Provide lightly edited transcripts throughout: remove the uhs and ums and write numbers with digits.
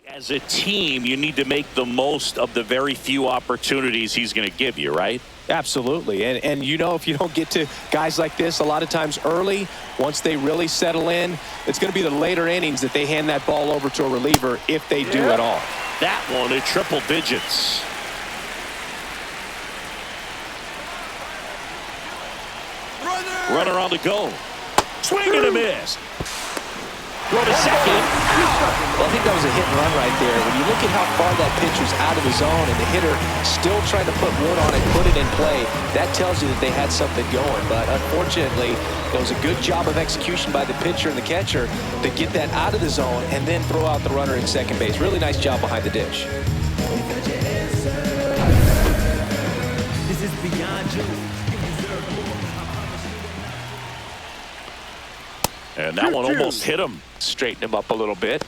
As a team, you need to make the most of the very few opportunities he's going to give you, right? Absolutely. And you know, if you don't get to guys like this a lot of times early, once they really settle in, it's going to be the later innings that they hand that ball over to a reliever if they do at all. That one in triple digits. Runner on the go. Swing and a miss. Throw to second. Well, I think that was a hit and run right there. When you look at how far that pitch was out of the zone and the hitter still trying to put wood on it, put it in play, that tells you that they had something going. But unfortunately, it was a good job of execution by the pitcher and the catcher to get that out of the zone and then throw out the runner in second base. Really nice job behind the dish. This is beyond you. And that one almost hit him. Straighten him up a little bit.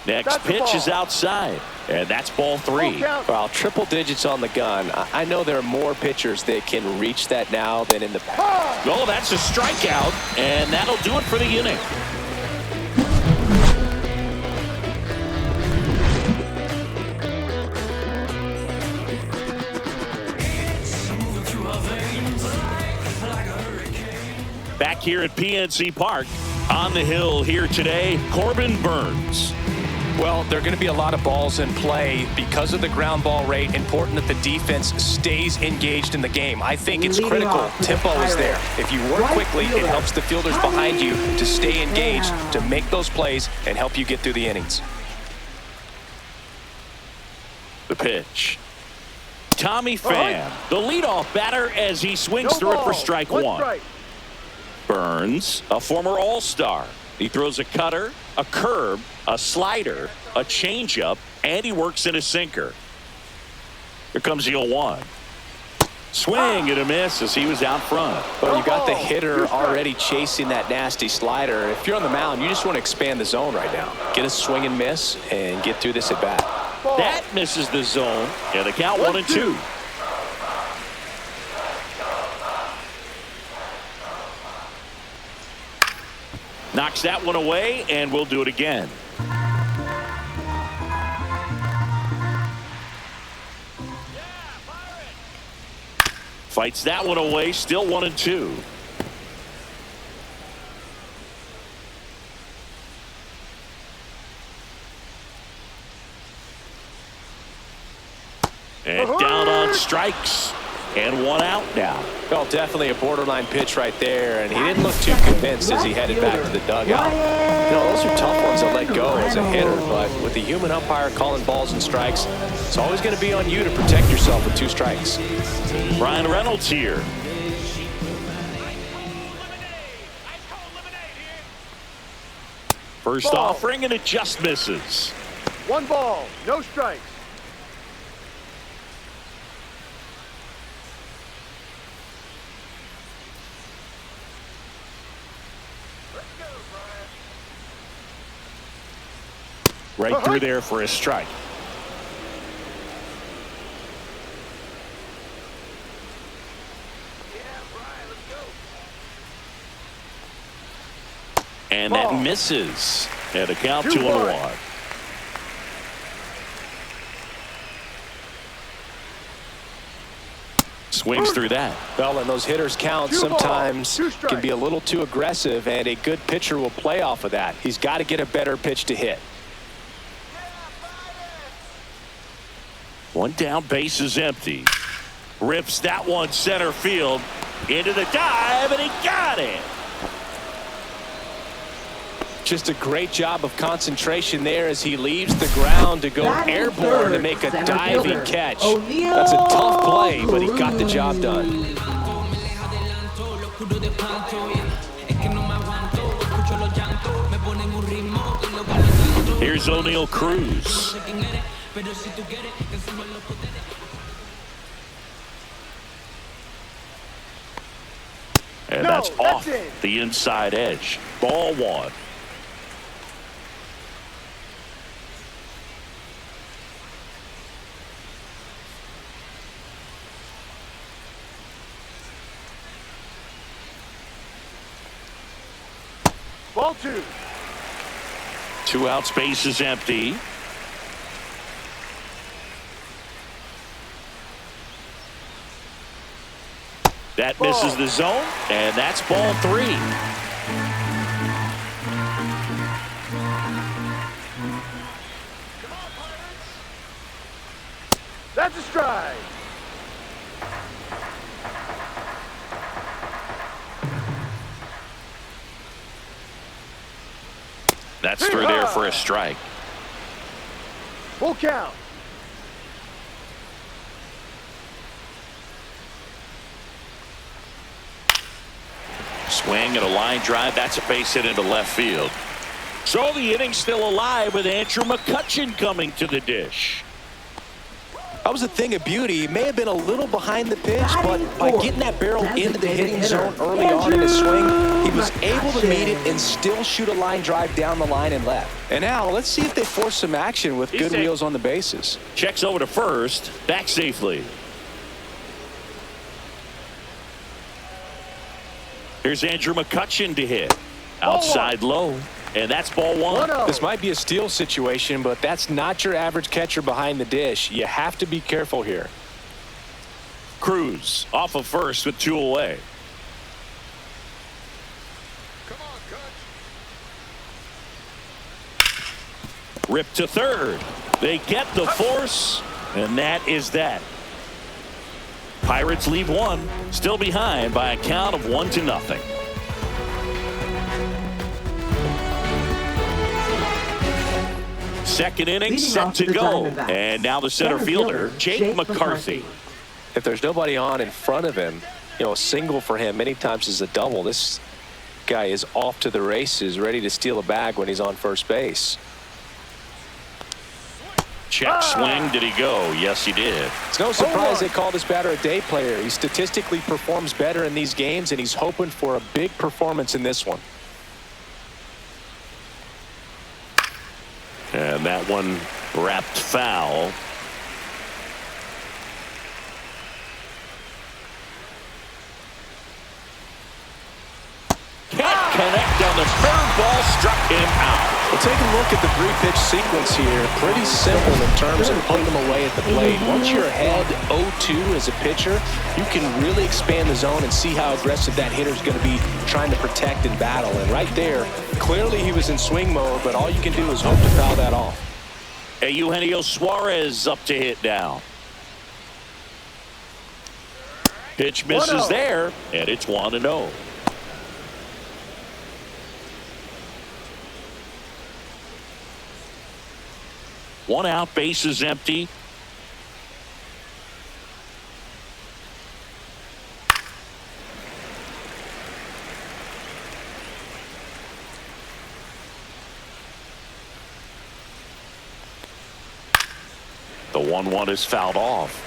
Next pitch is outside, and that's ball 3. Well, triple digits on the gun. I know there are more pitchers that can reach that now than in the past. Oh, that's a strikeout, and that'll do it for the inning. Back here at PNC Park, on the hill here today, Corbin Burns. Well, there are going to be a lot of balls in play because of the ground ball rate. Important that the defense stays engaged in the game. I think it's critical. Tempo is there. If you work quickly, it helps the fielders behind you to stay engaged, to make those plays, and help you get through the innings. The pitch. Tommy Pham, the leadoff batter, as he swings through it for strike 1. Burns, a former All-Star. He throws a cutter, a curve, a slider, a changeup, and he works in a sinker. Here comes the 0-1. Swing and a miss as he was out front. Well, you got the hitter already chasing that nasty slider. If you're on the mound, you just want to expand the zone right now. Get a swing and miss and get through this at bat. That misses the zone, and the count 1-2. Knocks that one away, and we'll do it again. Fights that one away, still 1-2. And down on strikes. And 1 out now. Well, definitely a borderline pitch right there, and he didn't look too convinced as he headed back to the dugout. You know, those are tough ones to let go as a hitter, but with the human umpire calling balls and strikes, it's always going to be on you to protect yourself with 2 strikes. Brian Reynolds here. First offering, and it just misses. 1 ball, no strikes. Right through there for a strike. And that misses. And a count 2-1. Swings through that. Well, and those hitters count sometimes can be a little too aggressive, and a good pitcher will play off of that. He's got to get a better pitch to hit. 1 down, base is empty. Rips that one center field into the dive, and he got it. Just a great job of concentration there as he leaves the ground to go airborne to make a diving catch. That's a tough play, but he got the job done. Here's O'Neal Cruz. And that's off the inside edge. Ball 1. Ball 2. 2 out, space is empty. That misses the zone, and that's ball 3. That's a strike. That's through there for a strike. Full count. Swing and a line drive. That's a base hit into left field. So the inning's still alive with Andrew McCutchen coming to the dish. That was a thing of beauty. He may have been a little behind the pitch, but by getting that barrel into the hitting zone early on in his swing, he was able to meet it and still shoot a line drive down the line and left. And now let's see if they force some action with good wheels on the bases. Checks over to first, back safely. Here's Andrew McCutchen to hit. Outside low. And that's ball 1. This might be a steal situation, but that's not your average catcher behind the dish. You have to be careful here. Cruz off of first with 2 away. Come on, Coach. Rip to third. They get the force, and that is that. Pirates leave 1, still behind by a count of 1-0. Second inning set to go, and now the center fielder, Jake McCarthy. If there's nobody on in front of him, a single for him many times is a double. This guy is off to the races, ready to steal a bag when he's on first base. Check swing. Did he go? Yes, he did. It's no surprise they call this batter a day player. He statistically performs better in these games, and he's hoping for a big performance in this one. And that one wrapped foul. Can't connect on the curveball, struck him out. Well, take a look at the 3-pitch sequence here. Pretty simple in terms of putting them away at the plate. Once you're ahead 0-2 as a pitcher, you can really expand the zone and see how aggressive that hitter is going to be trying to protect and battle. And right there, clearly he was in swing mode, but all you can do is hope to foul that off. Hey, Eugenio Suarez up to hit now. Pitch misses there, and it's 1-0. One out, base is empty. The 1-1 is fouled off.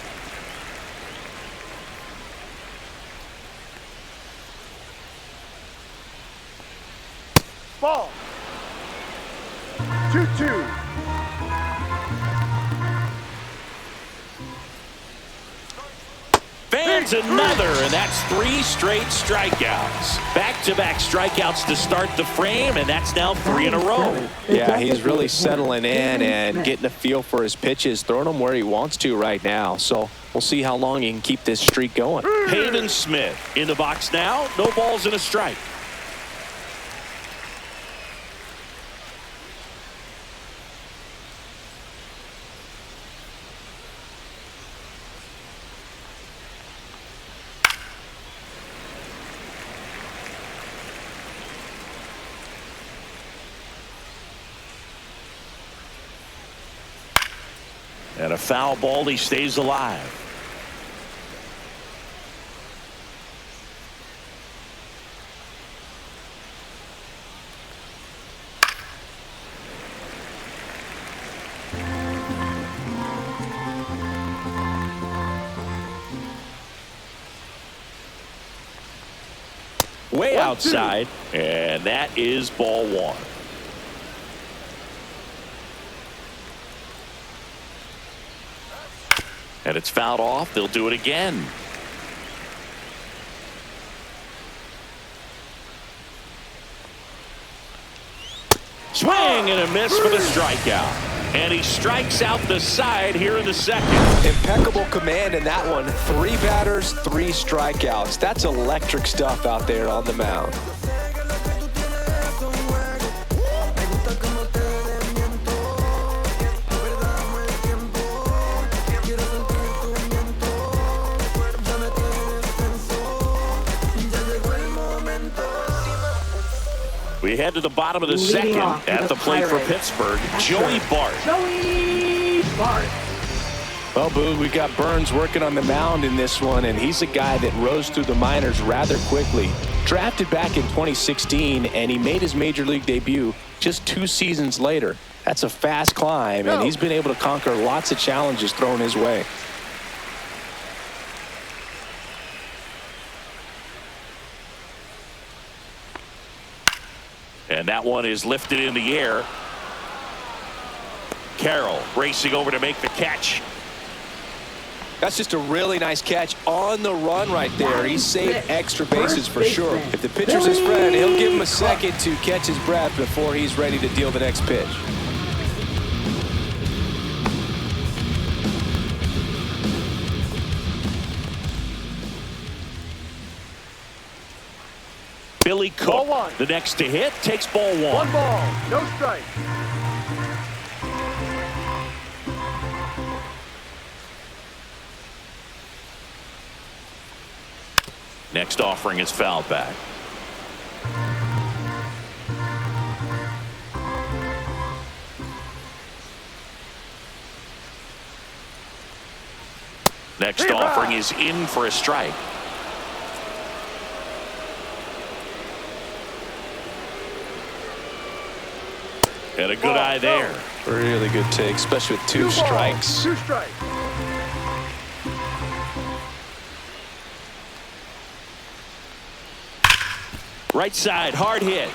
Ball. 2-2. Fans another, and that's 3 straight strikeouts. Back-to-back strikeouts to start the frame, and that's now 3 in a row. Yeah, he's really settling in and getting a feel for his pitches, throwing them where he wants to right now. So we'll see how long he can keep this streak going. Hayden Smith in the box now. No balls and a strike. And a foul ball, he stays alive. Way outside, and that is ball 1. And it's fouled off. They'll do it again. Swing and a miss for the strikeout. And he strikes out the side here in the second. Impeccable command in that one. 3 batters, 3 strikeouts. That's electric stuff out there on the mound. We head to the bottom of the second at the plate for Pittsburgh. Joey Bart. Well, Boo, we got Burns working on the mound in this one, and he's a guy that rose through the minors rather quickly. Drafted back in 2016, and he made his major league debut just 2 seasons later. That's a fast climb, and he's been able to conquer lots of challenges thrown his way. And that one is lifted in the air. Carroll racing over to make the catch. That's just a really nice catch on the run right there. He saved extra bases for sure. If the pitcher's his friend, he'll give him a second to catch his breath before he's ready to deal the next pitch. Billy Cook, the next to hit, takes ball 1. 1 ball, no strike. Next offering is fouled back. Next offering is in for a strike. And a good eye there. Really good take, especially with 2 strikes. 2 strikes. Right side, hard hit.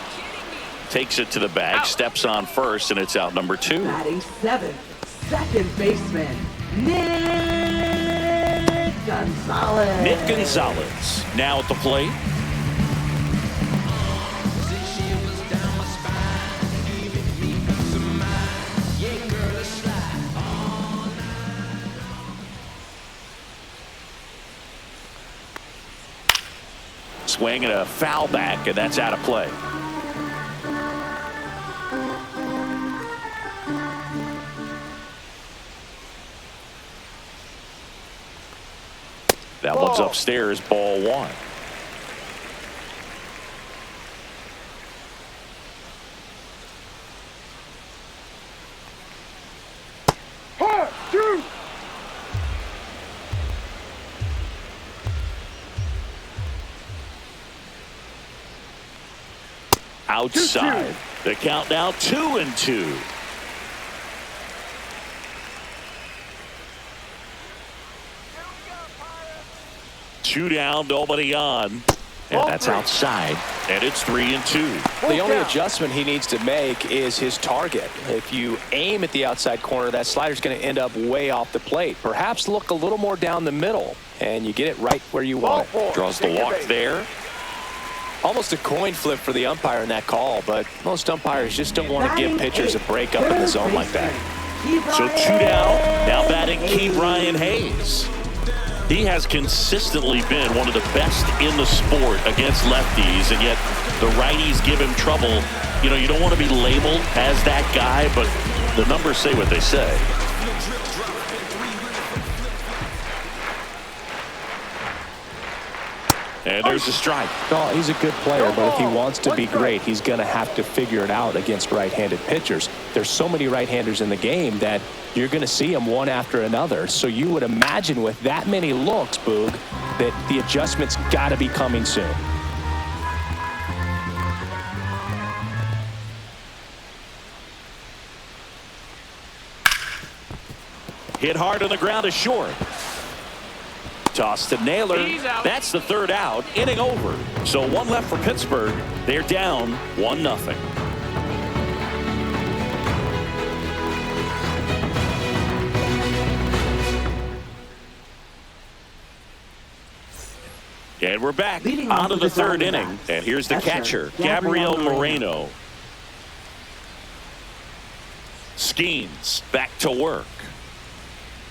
Takes it to the bag, steps on first, and it's out number 2. Batting 7th, second baseman, Nick Gonzalez. Nick Gonzalez now at the plate. Swing and a foul back, and that's out of play. That one's upstairs, ball 1. Outside. The count now 2-2. Two down, nobody on. And that's outside. And it's 3-2. The only adjustment he needs to make is his target. If you aim at the outside corner, that slider's going to end up way off the plate. Perhaps look a little more down the middle, and you get it right where you want it. Draws the walk there. Almost a coin flip for the umpire in that call, but most umpires just don't want to give pitchers a break up in the zone like that. So 2 down, now batting Ke'Bryan Hayes. He has consistently been one of the best in the sport against lefties, and yet the righties give him trouble. You know, you don't want to be labeled as that guy, but the numbers say what they say. And there's a strike. Oh, he's a good player, but if he wants to be great, he's going to have to figure it out against right-handed pitchers. There's so many right-handers in the game that you're going to see them one after another. So you would imagine with that many looks, Boog, that the adjustment's got to be coming soon. Hit hard on the ground is short. Toss to Naylor. That's the 3rd out. Inning over. So 1 left for Pittsburgh. They're down 1-0. And we're back onto the 3rd inning. And here's the catcher, Gabriel Moreno. Skeens back to work.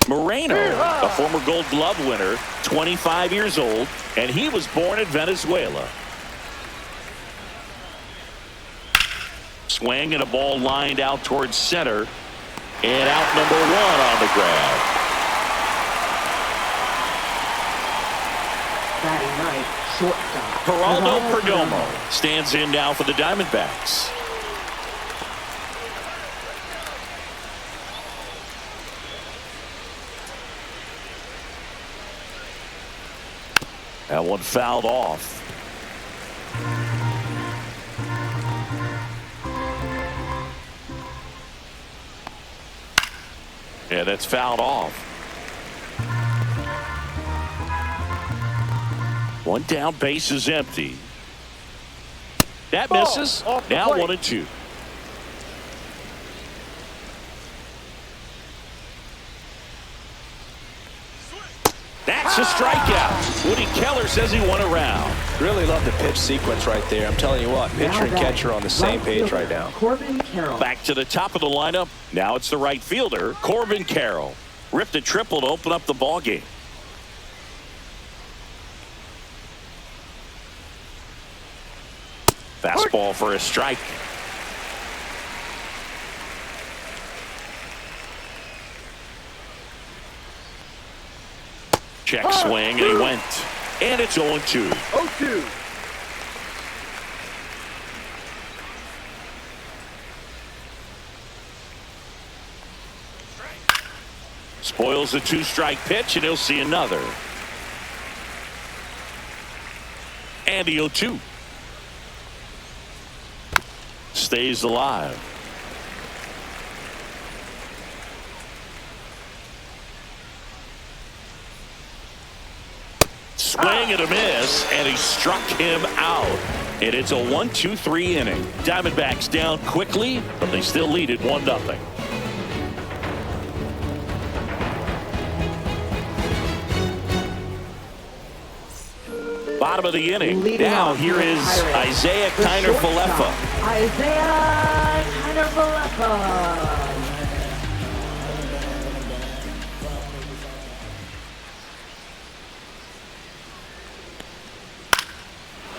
Moreno, a former Gold Glove winner, 25 years old, and he was born in Venezuela. Swing and a ball lined out towards center, and out number 1 on the grab. Batting ninth, shortstop. Geraldo Perdomo stands in now for the Diamondbacks. That one fouled off. Yeah, that's fouled off. One down, base is empty. That misses. Now 1-2. That's a strikeout. Woody Keller says he won a round. Really love the pitch sequence right there. I'm telling you what, pitcher and catcher on the same page right now. Corbin Carroll. Back to the top of the lineup. Now it's the right fielder, Corbin Carroll. Ripped a triple to open up the ball game. Fastball for a strike. Check swing, and he went. And it's 0-2. 0-2. Spoils a 2-strike pitch, and he'll see another. And the 0-2. Stays alive. Swing and a miss, and he struck him out. And it's a 1-2-3 inning. Diamondbacks down quickly, but they still lead it 1-0. Bottom of the inning. Now here is Isaiah Kiner-Falefa. Isaiah Kiner-Falefa.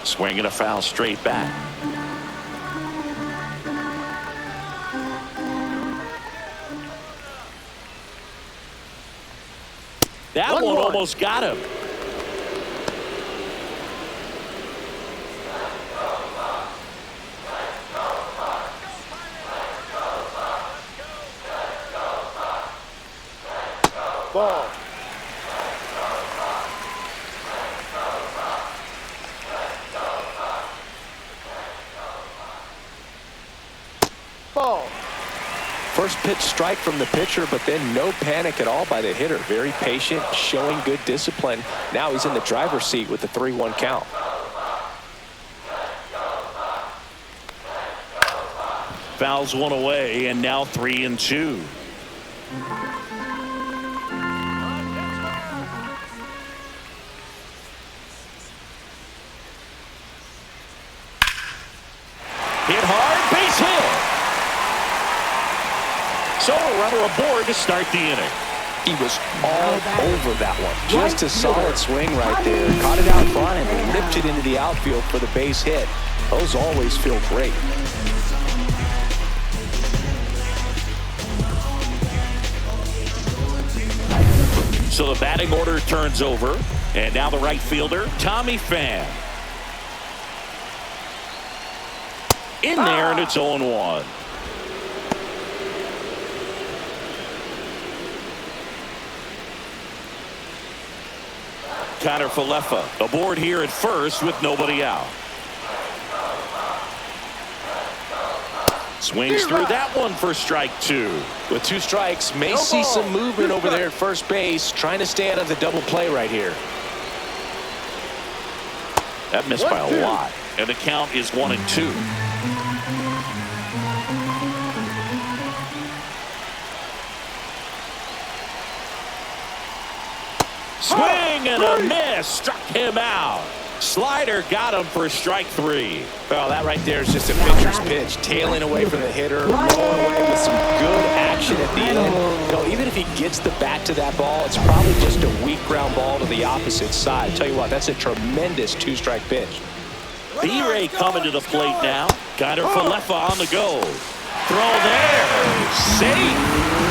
Swinging a foul straight back. That one almost got him. Ball. Ball. First pitch strike from the pitcher, but then no panic at all by the hitter. Very patient, showing good discipline. Now he's in the driver's seat with the 3-1 count. Fouls one away, and now 3-2. Hit hard, base hit. So a runner aboard to start the inning. He was all over that one. Just a solid swing right there. Caught it out front and ripped it into the outfield for the base hit. Those always feel great. So the batting order turns over, and now the right fielder, Tommy Pham. In there, and it's 0-1. Kiner-Falefa aboard here at first with nobody out. Swings through that one for strike 2. With 2 strikes, may see some movement over there at first base, trying to stay out of the double play right here. That missed by a lot, and the count is 1-2. Swing and a miss, struck him out. Slider got him for strike 3. Well, that right there is just a pitcher's pitch. Tailing away from the hitter, rolling away with some good action at the end. You know, even if he gets the bat to that ball, it's probably just a weak ground ball to the opposite side. I'll tell you what, that's a tremendous two-strike pitch. B-Ray coming to the plate now. Got her Falefa on the go. Throw there. Safe.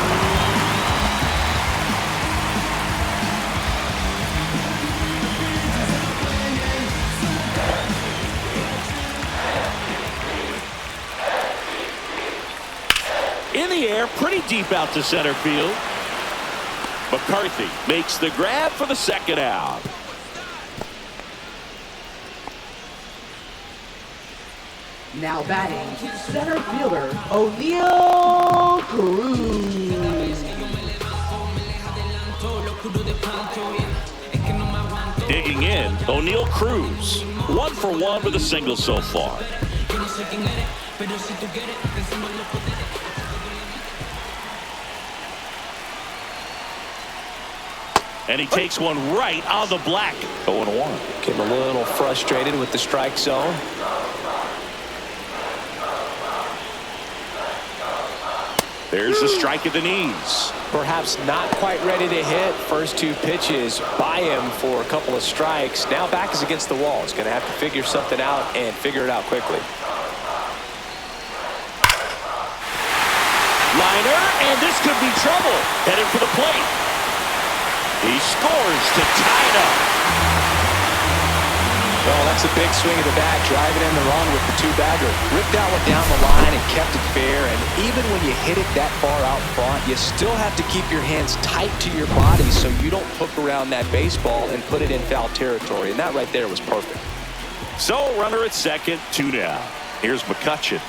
In the air, pretty deep out to center field. McCarthy makes the grab for the second out. Now batting, center fielder O'Neal Cruz. Digging in, O'Neal Cruz. 1 for 1 with a single so far. And he takes one right on the black. 0-1. Getting a little frustrated with the strike zone. There's a strike at the knees. Perhaps not quite ready to hit. First 2 pitches by him for a couple of strikes. Now back is against the wall. He's going to have to figure something out and figure it out quickly. Liner, and this could be trouble. Headed for the plate. He scores to tie it up. Well, that's a big swing of the bat, driving in the run with the 2-bagger. Ripped that one down the line and kept it fair. And even when you hit it that far out front, you still have to keep your hands tight to your body so you don't hook around that baseball and put it in foul territory. And that right there was perfect. So, runner at second, 2 down. Here's McCutcheon.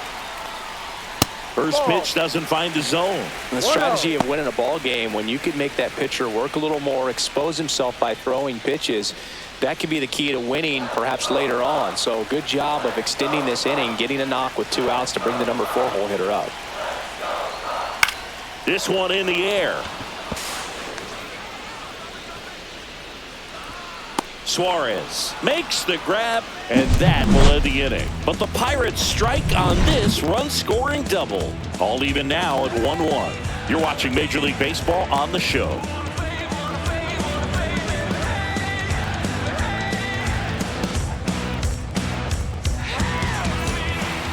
First pitch doesn't find the zone. The strategy of winning a ball game, when you can make that pitcher work a little more, expose himself by throwing pitches, that could be the key to winning perhaps later on. So good job of extending this inning, getting a knock with 2 outs to bring the number 4 hole hitter up. This one in the air. Suarez makes the grab, and that will end the inning. But the Pirates strike on this run-scoring double. All even now at 1-1. You're watching Major League Baseball on the show.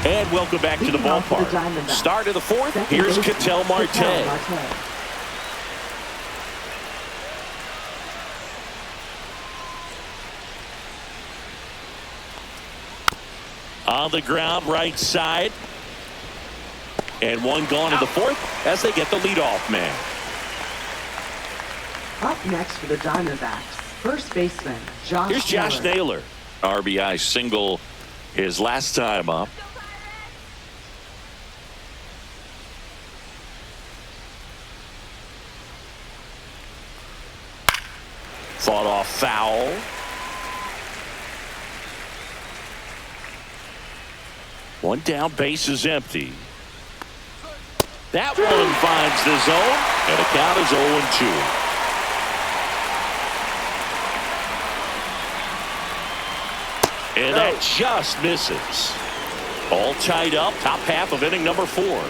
And welcome back to the ballpark. Start of the 4th. Here's Ketel Marte. On the ground, right side. And one gone in the 4th as they get the leadoff man. Up next for the Diamondbacks, first baseman Josh Here's Josh Naylor. RBI single his last time up. Fought off foul. One down, base is empty. That one finds the zone, and the count is 0-2. And that just misses. All tied up, top half of inning number 4.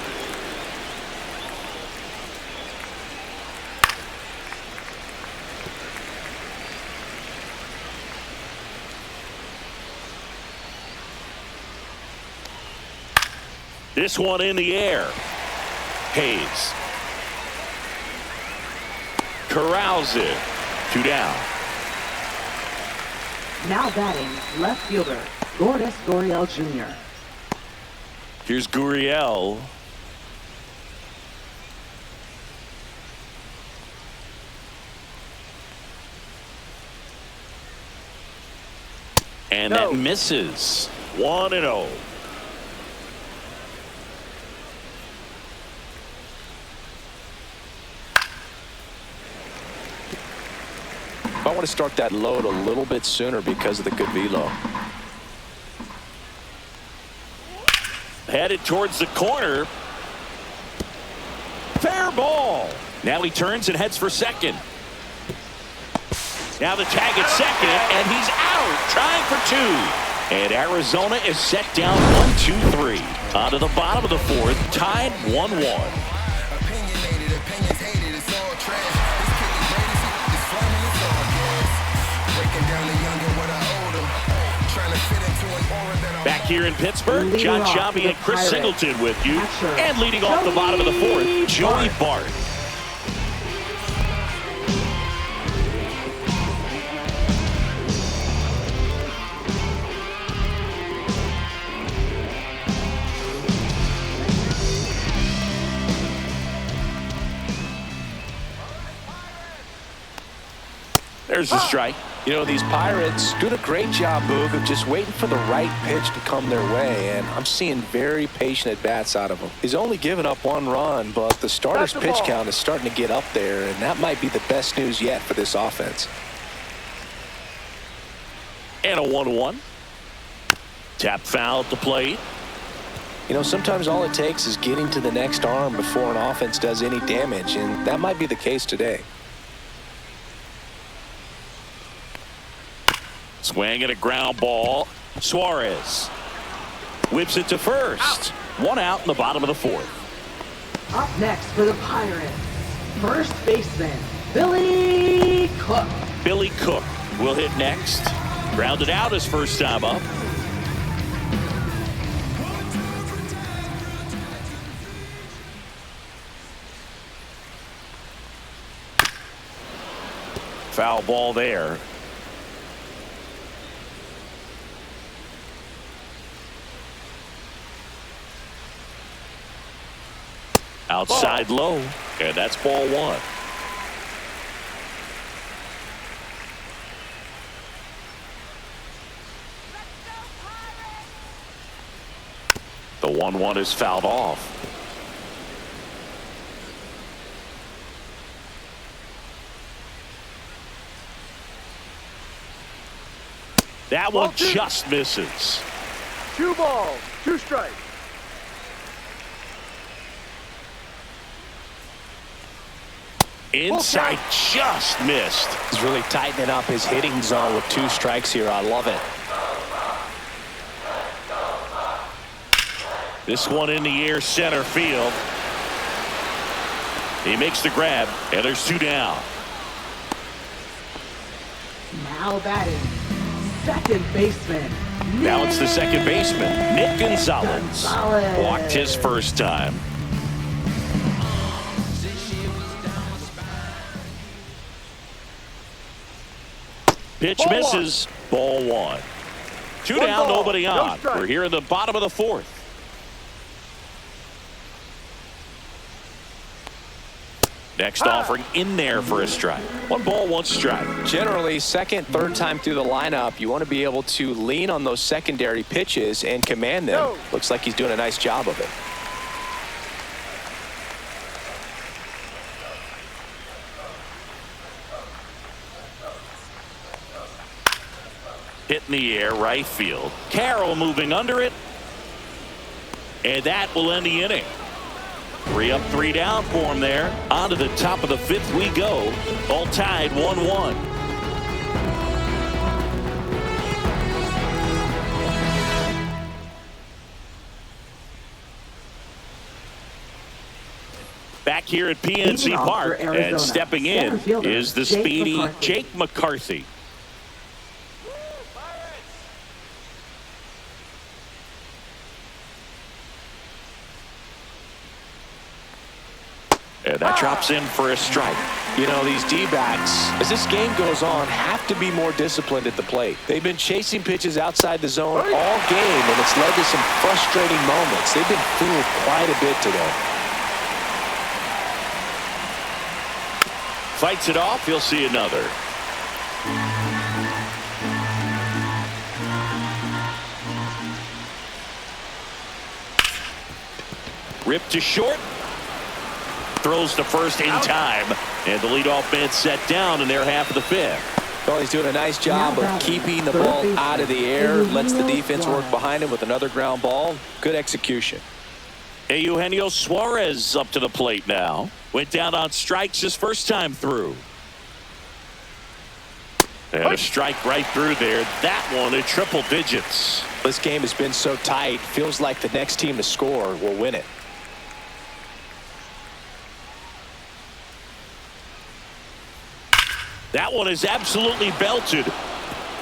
This one in the air. Hayes corrals it. 2 down. Now batting, left fielder Lourdes Gurriel Jr. Here's Gurriel. And that misses. 1-0. I want to start that load a little bit sooner because of the good velo. Headed towards the corner. Fair ball. Now he turns and heads for second. Now the tag at second, and he's out, trying for two. And Arizona is set down 1-2-3. On to the bottom of the fourth, tied 1-1. Back here in Pittsburgh, John Sciambi and Chris Singleton with you. And leading off the bottom of the fourth, Joey Bart. There's the strike. You know, these Pirates doing a great job, Boog, of just waiting for the right pitch to come their way, and I'm seeing very patient at-bats out of them. He's only given up one run, but the starter's pitch count is starting to get up there, and that might be the best news yet for this offense. And a 1-1. Tap foul at the plate. You know, sometimes all it takes is getting to the next arm before an offense does any damage, and that might be the case today. Swing and a ground ball. Suarez whips it to first. One out in the bottom of the fourth. Up next for the Pirates, first baseman, Billy Cook. Billy Cook will hit next. Grounded out his first time up. Foul ball there. Outside low, and that's ball one. The 1-1 is fouled off. That one just misses. 2 balls, 2 strikes. Inside, just missed. He's really tightening up his hitting zone with 2 strikes here. I love it. This one in the air, center field. He makes the grab, and there's 2 down. Now batting, second baseman. Now it's the second baseman, Nick Gonzalez. Walked his first time. Pitch misses. Ball 1. 2 down, nobody on. We're here in the bottom of the fourth. Next offering in there for a strike. 1 ball, 1 strike. Generally, second, third time through the lineup, you want to be able to lean on those secondary pitches and command them. Looks like he's doing a nice job of it. Hit in the air, right field. Carroll moving under it. And that will end the inning. 3 up, 3 down for him there. On to the top of the 5th we go. All tied 1-1. Back here at PNC Park, and stepping in is the speedy Jake McCarthy. And that drops in for a strike. You know, these D-backs, as this game goes on, have to be more disciplined at the plate. They've been chasing pitches outside the zone all game, and it's led to some frustrating moments. They've been fooled quite a bit today. Fights it off. He'll see another. Ripped to short. Throws to first in time, and the leadoff man set down in their half of the 5th. Well, he's doing a nice job of keeping the ball out of the air, lets the defense work behind him with another ground ball. Good execution. Eugenio Suarez up to the plate now. Went down on strikes his first time through. And a strike right through there. That one in triple digits. This game has been so tight. Feels like the next team to score will win it. That one is absolutely belted.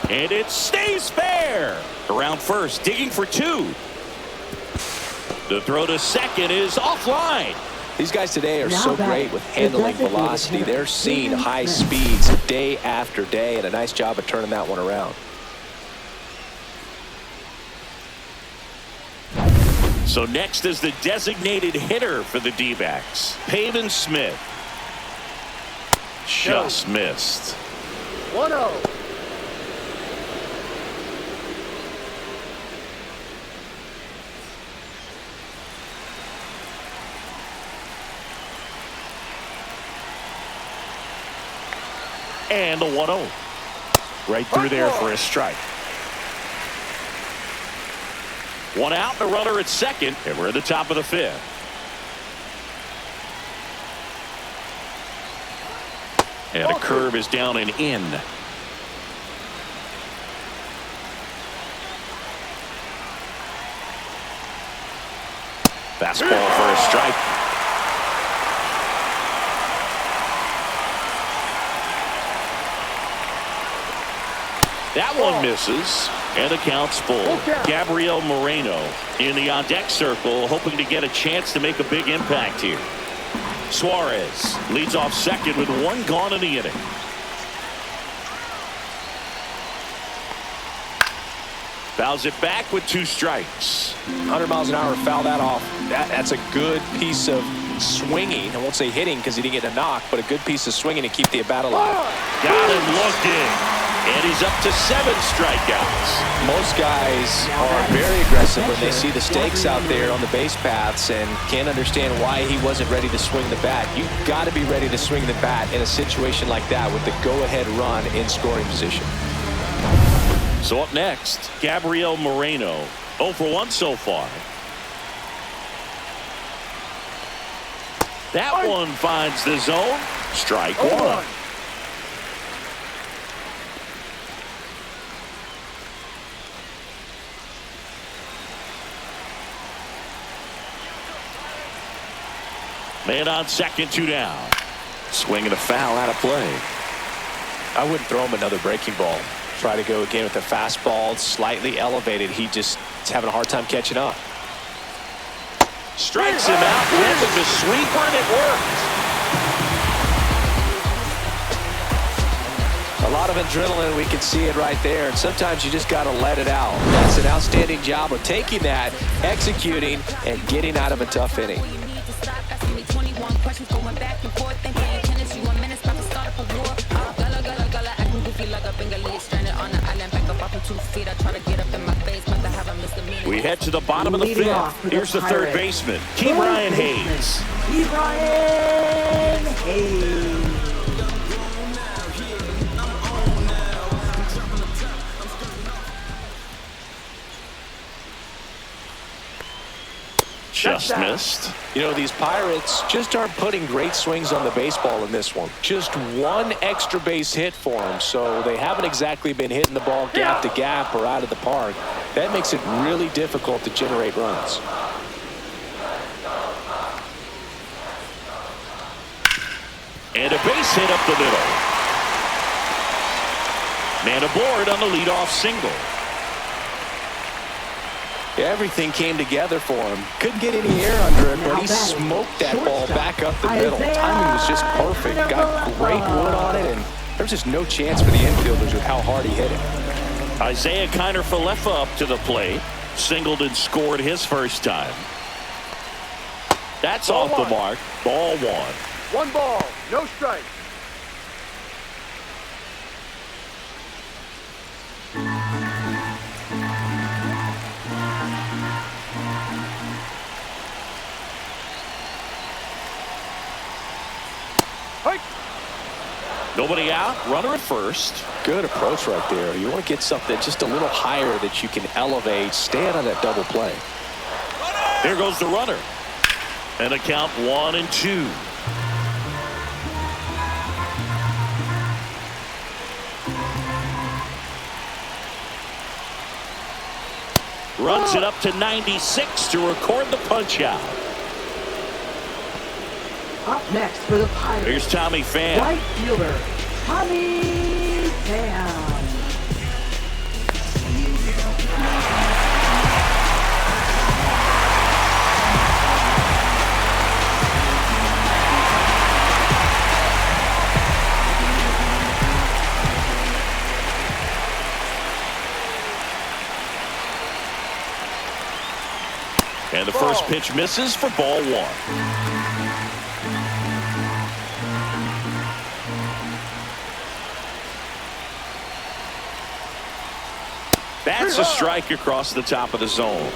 And it stays fair. Around first, digging for two. The throw to second is offline. These guys today are so great with handling velocity. They're seeing high speeds day after day, and a nice job of turning that one around. So next is the designated hitter for the D-backs, Pavin Smith. Just missed. 1-0. And the 1-0. Right through there for a strike. One out, the runner at second, and we're at the top of the fifth. And a curve is down and in. Fastball for a strike. That one misses, and the count's full. Gabriel Moreno in the on-deck circle, hoping to get a chance to make a big impact here. Suarez leads off second with one gone in the inning. Fouls it back with two strikes. 100 miles an hour, foul that off. That's a good piece of swinging. I won't say hitting because he didn't get a knock, but a good piece of swinging to keep the at-bat alive. Got him looking. And he's up to 7 strikeouts. Most guys are very aggressive when they see the stakes out there on the base paths and can't understand why he wasn't ready to swing the bat. You've got to be ready to swing the bat in a situation like that with the go-ahead run in scoring position. So up next, Gabriel Moreno. 0 for 1 so far. That one finds the zone. Strike one. Man on second, 2 down. Swing and a foul out of play. I wouldn't throw him another breaking ball. Try to go again with the fastball, slightly elevated. He just is having a hard time catching up. Strikes him out with the sweeper, and it worked. A lot of adrenaline, we can see it right there, and sometimes you just got to let it out. That's an outstanding job of taking that, executing, and getting out of a tough inning. We head to the bottom of the fifth. Here's the third baseman, Ke'Bryan Hayes. Ke'Bryan Hayes. Just missed. You know, these Pirates just aren't putting great swings on the baseball in this one. Just one extra base hit for them, so they haven't exactly been hitting the ball gap to gap or out of the park. That makes it really difficult to generate runs. And a base hit up the middle. Man aboard on the leadoff single. Everything came together for him. Couldn't get any air under it, but he smoked that ball back up the middle. Timing was just perfect. Got great wood on it, and there's just no chance for the infielders with how hard he hit it. Isaiah Kiner-Falefa up to the plate. Singled and scored his first time. That's off the mark. Ball one. 1 ball, no strike. Nobody out, runner at first. Good approach right there. You want to get something just a little higher that you can elevate, stand on that double play. There goes the runner. And a count 1-2. Runs it up to 96 to record the punch out. Up next for the Pirates. Here's Tommy Pham. Right fielder, Tommy Pham. And the first pitch misses for ball one. That's a strike across the top of the zone.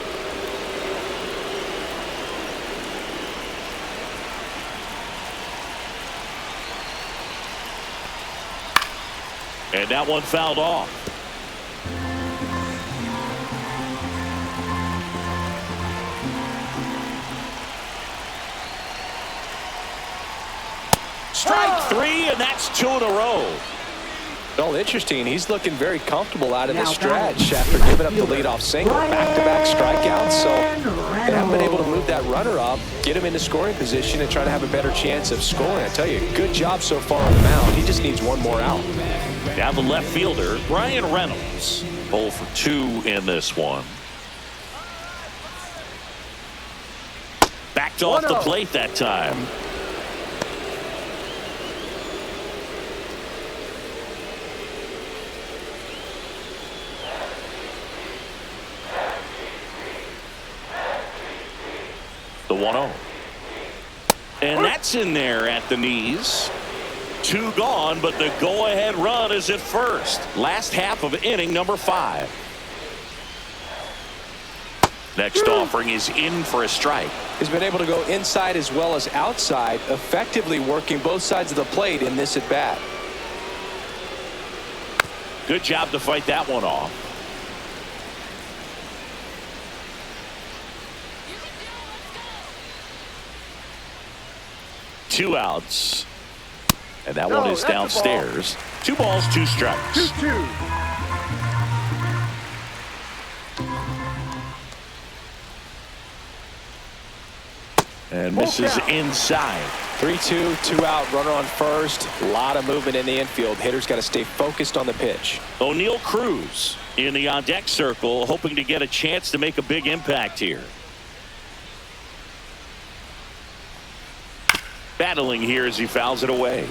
And that one fouled off. Strike three, and that's 2 in a row. Well, interesting. He's looking very comfortable out of this stretch after giving up the leadoff single. Back-to-back strikeouts, so they haven't been able to move that runner up, get him into scoring position, and try to have a better chance of scoring. I tell you, good job so far on the mound. He just needs one more out. Now the left fielder, Ryan Reynolds. 0 for 2 in this one. Backed off the plate that time. The 1-0. And that's in there at the knees. 2 gone, but the go-ahead run is at first. Last half of inning number 5. Next offering is in for a strike. He's been able to go inside as well as outside, effectively working both sides of the plate in this at-bat. Good job to fight that one off. Two outs. And that one is downstairs. 2 balls, 2 strikes. 2-2. And misses inside. 3-2, 2 out, runner on first. A lot of movement in the infield. Hitter's got to stay focused on the pitch. O'Neal Cruz in the on-deck circle, hoping to get a chance to make a big impact here. Battling here as he fouls it away.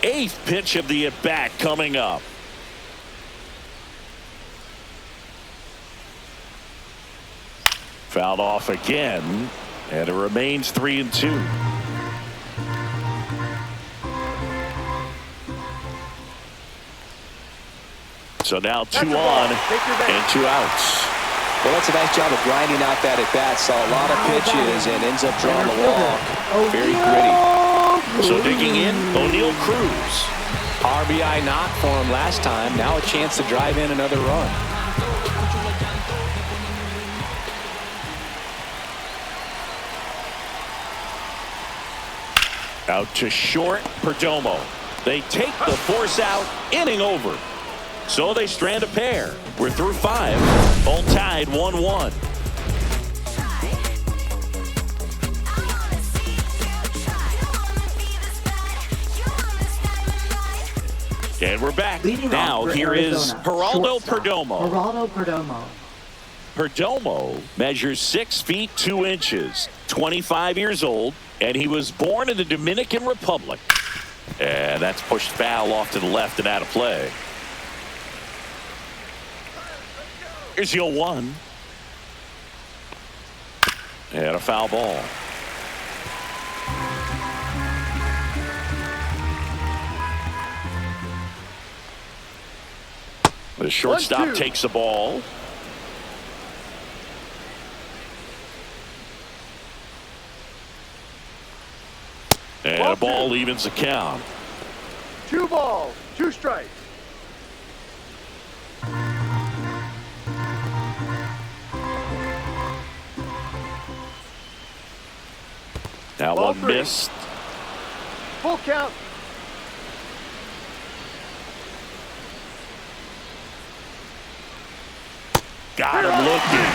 8th pitch of the at-bat coming up. Fouled off again, and it remains 3-2. So now 2 on and 2 outs. Well, that's a nice job of grinding out that at-bat. Saw a lot of pitches and ends up drawing the walk. Very gritty. So digging in, O'Neal Cruz. RBI knock for him last time. Now a chance to drive in another run. Out to short, Perdomo. They take the force out, inning over. So they strand a pair. We're through 5. All tied 1-1. And we're back. Now here is Geraldo Perdomo. Geraldo Perdomo. Perdomo measures 6 feet 2 inches, 25 years old, and he was born in the Dominican Republic. And that's pushed foul off to the left and out of play. Here's the 0-1. And a foul ball. The shortstop takes the ball. And a ball evens the count. 2 balls, 2 strikes. That Ball one 3. missed. Full count. Got him looking.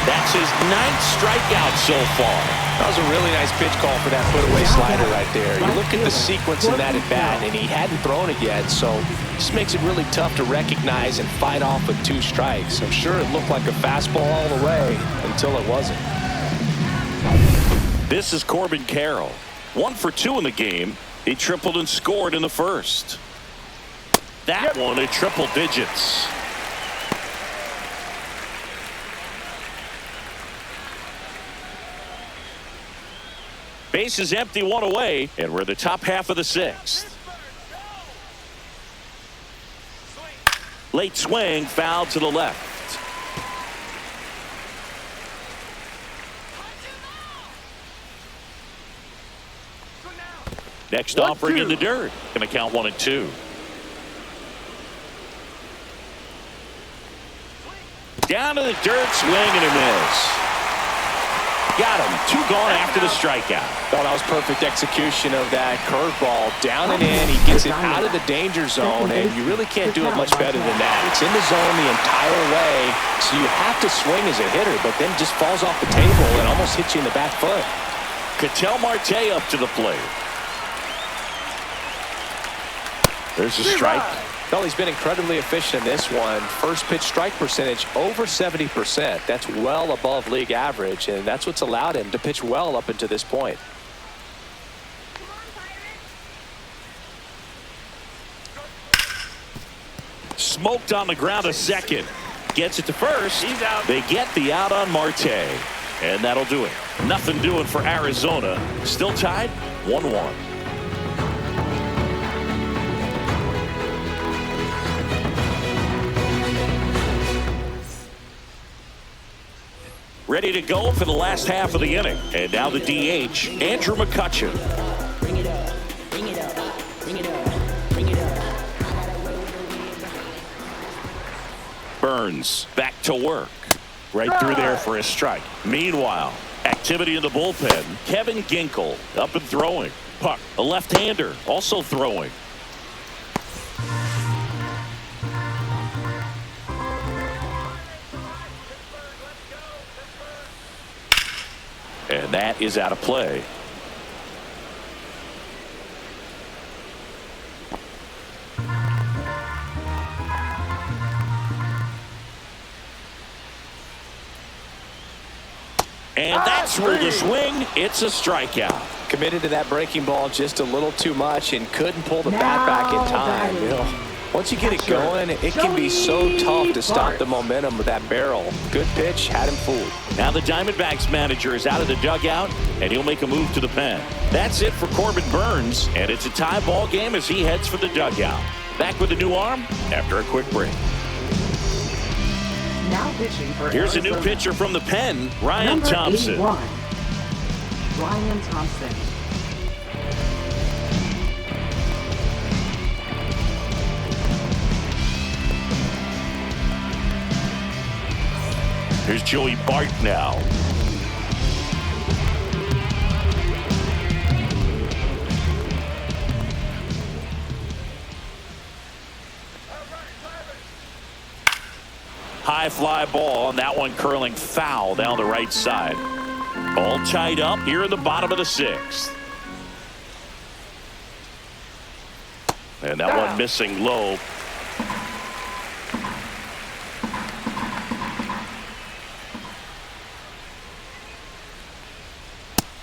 That's his 9th strikeout so far. That was a really nice pitch call for that put-away slider right there. You look at the sequence in that at-bat, and he hadn't thrown it yet, so this makes it really tough to recognize and fight off with 2 strikes. I'm sure it looked like a fastball all the way until it wasn't. This is Corbin Carroll. 1 for 2 in the game. He tripled and scored in the first. That one at triple digits. Base is empty, 1 away, and we're in the top half of the 6th. Late swing, foul to the left. Next offering in the dirt. Going to count 1 and 2. Down to the dirt, swing and a miss. Got him. 2 gone after the strikeout. Oh, that was perfect execution of that curveball. Down and in. He gets it out of the danger zone, and you really can't do it much better than that. It's in the zone the entire way, so you have to swing as a hitter, but then just falls off the table and almost hits you in the back foot. Ketel Marte up to the plate. There's a strike. Well, he's been incredibly efficient in this one. First pitch strike percentage over 70%. That's well above league average, and that's what's allowed him to pitch well up until this point. Smoked on the ground to second. Gets it to first. He's out. They get the out on Marte. And that'll do it. Nothing doing for Arizona. Still tied 1-1. Ready to go for the last half of the inning. And now the DH, Andrew McCutchen. Bring it up, bring it up, bring it up, bring it up. Burns back to work. Right through there for a strike. Meanwhile, activity in the bullpen. Kevin Ginkel up and throwing. Puck, a left-hander, also throwing. And that is out of play. And that's where the swing. It's a strikeout. Committed to that breaking ball just a little too much and couldn't pull the bat back in time. You know, once you get it going, it can be so tough to stop the momentum of that barrel. Good pitch, had him fooled. Now the Diamondbacks manager is out of the dugout, and he'll make a move to the pen. That's it for Corbin Burns, and it's a tie ball game as he heads for the dugout. Back with a new arm after a quick break. Now pitching for Here's Arizona. a new pitcher from the pen, Ryan Number Thompson. 81, Ryan Thompson. Here's Joey Bart now. High fly ball, and that one curling foul down the right side. All tied up here in the bottom of the 6th. And that one missing low.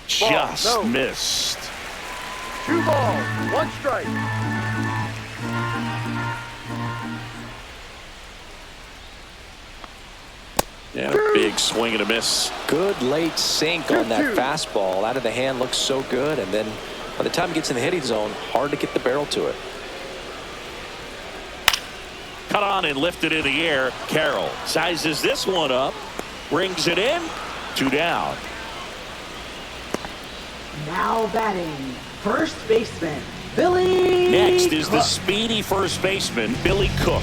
Just missed. 2 balls, 1 strike. Yeah, a big swing and a miss. Good late sink on that fastball. Out of the hand, looks so good, and then by the time it gets in the hitting zone, hard to get the barrel to it. Cut on and lifted in the air. Carroll sizes this one up, brings it in, 2 down. Now batting, first baseman, Billy Next is Cook. the speedy first baseman, Billy Cook.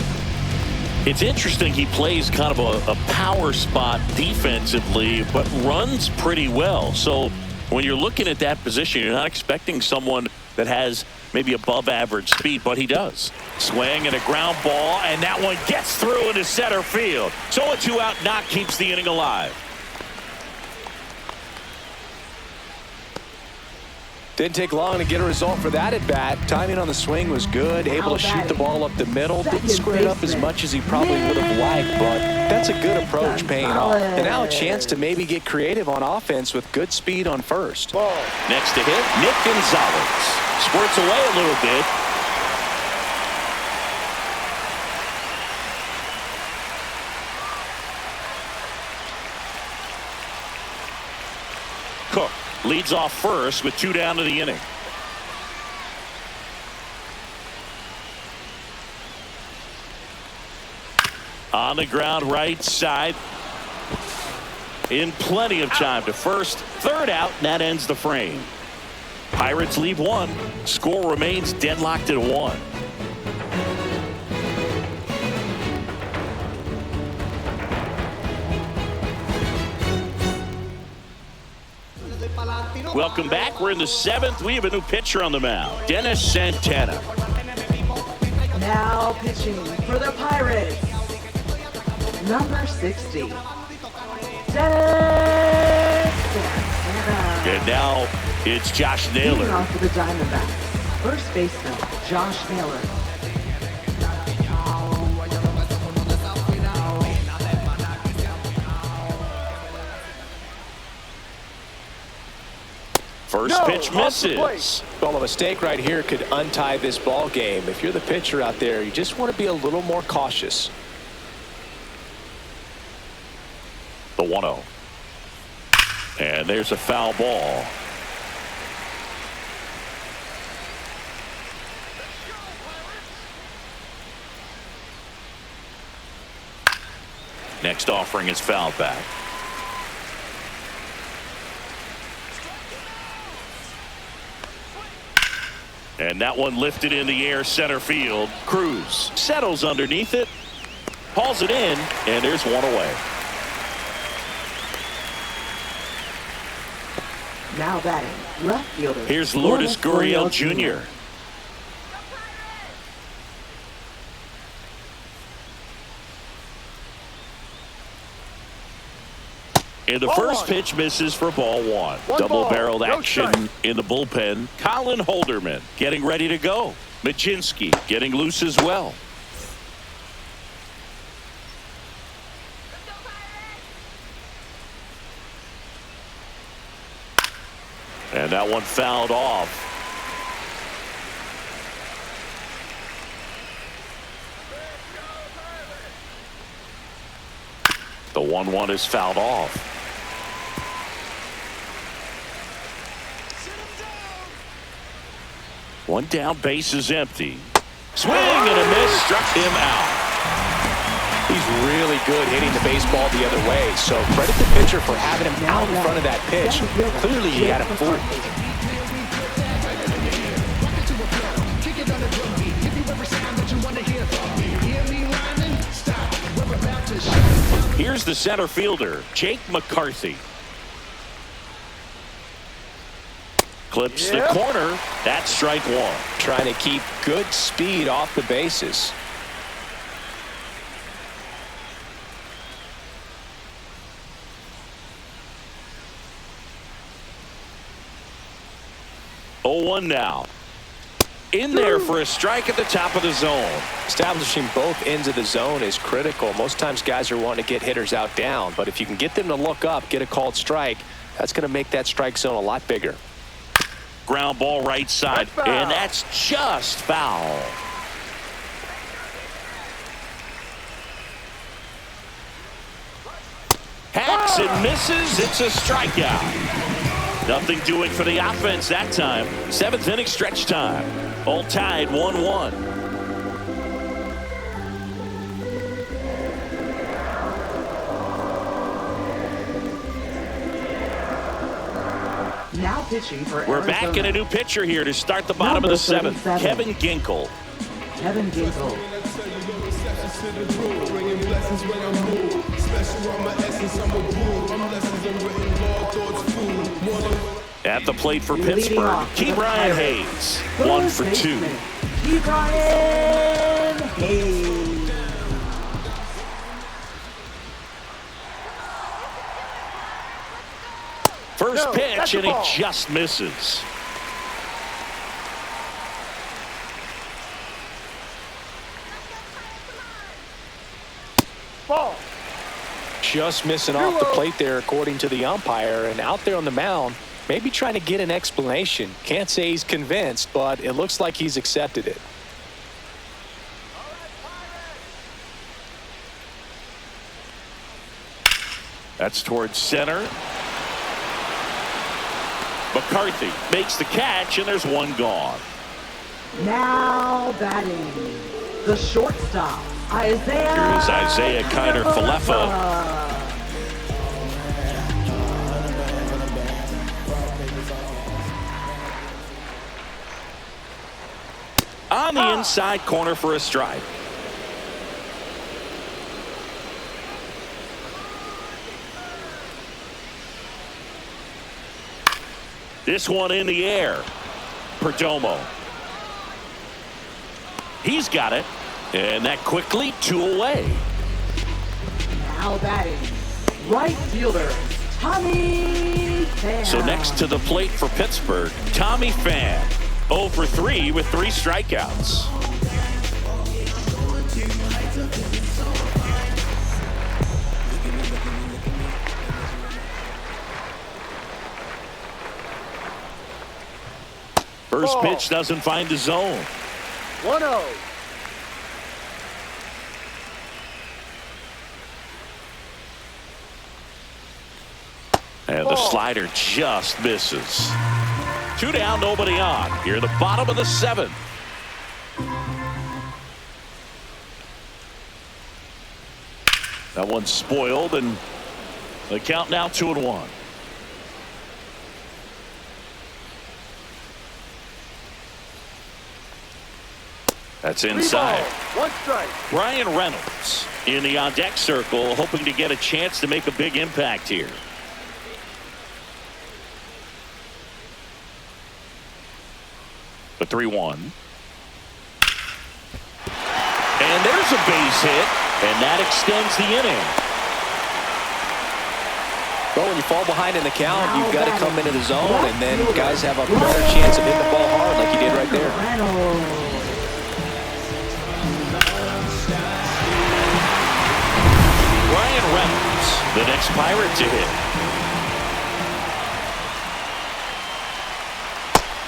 It's interesting, he plays kind of a power spot defensively, but runs pretty well. So When you're looking at that position, you're not expecting someone that has maybe above average speed, but he does. Swing and a ground ball, and that one gets through into center field. So a 2-out knock keeps the inning alive. Didn't take long to get a result for that at bat. Timing on the swing was good. Able to shoot the ball up the middle. Didn't square it up as much as he probably would have liked, but that's a good approach paying off. And now a chance to maybe get creative on offense with good speed on first. Next to hit, Nick Gonzalez. Squirts away a little bit. Cook leads off first with 2 down to the inning. On the ground right side. In plenty of time to first. 3rd out, and that ends the frame. Pirates leave 1. Score remains deadlocked at 1. Welcome back. We're in the 7th. We have a new pitcher on the mound, Dennis Santana. Now pitching for the Pirates, number 60, Dennis Santana. And now it's Josh Naylor. Leading off for the Diamondbacks, first baseman Josh Naylor. First pitch misses. Well, a mistake right here could untie this ball game. If you're the pitcher out there, you just want to be a little more cautious. The 1-0. And there's a foul ball. Next offering is fouled back. And that one lifted in the air center field. Cruz settles underneath it, hauls it in, and there's one away. Now batting, left fielder. Here's Lourdes Gurriel Jr. And the first pitch misses for ball 1. Double-barreled action in the bullpen. Colin Holderman getting ready to go. Majinski getting loose as well. And that one fouled off. The 1-1 is fouled off. One down, base is empty. Swing and a miss, struck him out. He's really good hitting the baseball the other way, so credit the pitcher for having him out in front of that pitch. Clearly he had him fooled. Here's the center fielder, Jake McCarthy. Clips the corner. That's strike 1. Trying to keep good speed off the bases. Oh, 1 now. In there for a strike at the top of the zone. Establishing both ends of the zone is critical. Most times guys are wanting to get hitters out down, but if you can get them to look up, get a called strike, that's going to make that strike zone a lot bigger. Ground ball right side, and that's just foul. Hacks and misses. It's a strikeout. Nothing doing for the offense that time. 7th inning stretch time. All tied 1-1. Now pitching for We're Arizona. back in a new pitcher here to start the bottom of the 7th. Kevin Ginkel. Kevin Ginkel. At the plate for Leading Pittsburgh, off for the Brian Pirates, Hayes, 1 for 2. Brian Hayes. First No, pitch, that's a and he ball. just misses. Ball. Just missing off the plate there, according to the umpire, and out there on the mound, maybe trying to get an explanation. Can't say he's convinced, but it looks like he's accepted it. That's towards center. McCarthy makes the catch, and there's one gone. Now batting, the shortstop, Isaiah. Here's Isaiah Kiner-Falefa. On the inside corner for a strike. This one in the air. Perdomo. He's got it. And that quickly 2 away. Now batting, right fielder, Tommy Pham. So next to the plate for Pittsburgh, Tommy Pham. 0 for 3 with 3 strikeouts. First pitch doesn't find the zone. 1-0. And the slider just misses. 2 down, nobody on. Here in the bottom of the 7th. That one's spoiled, and the count now 2-1. That's inside. 1 strike. Ryan Reynolds in the on-deck circle, hoping to get a chance to make a big impact here. The 3-1. And there's a base hit, and that extends the inning. Well, when you fall behind in the count, you've got to come into the zone, and then guys have a better chance of hitting the ball hard like you did right there. Ryan Reynolds, the next Pirate to hit.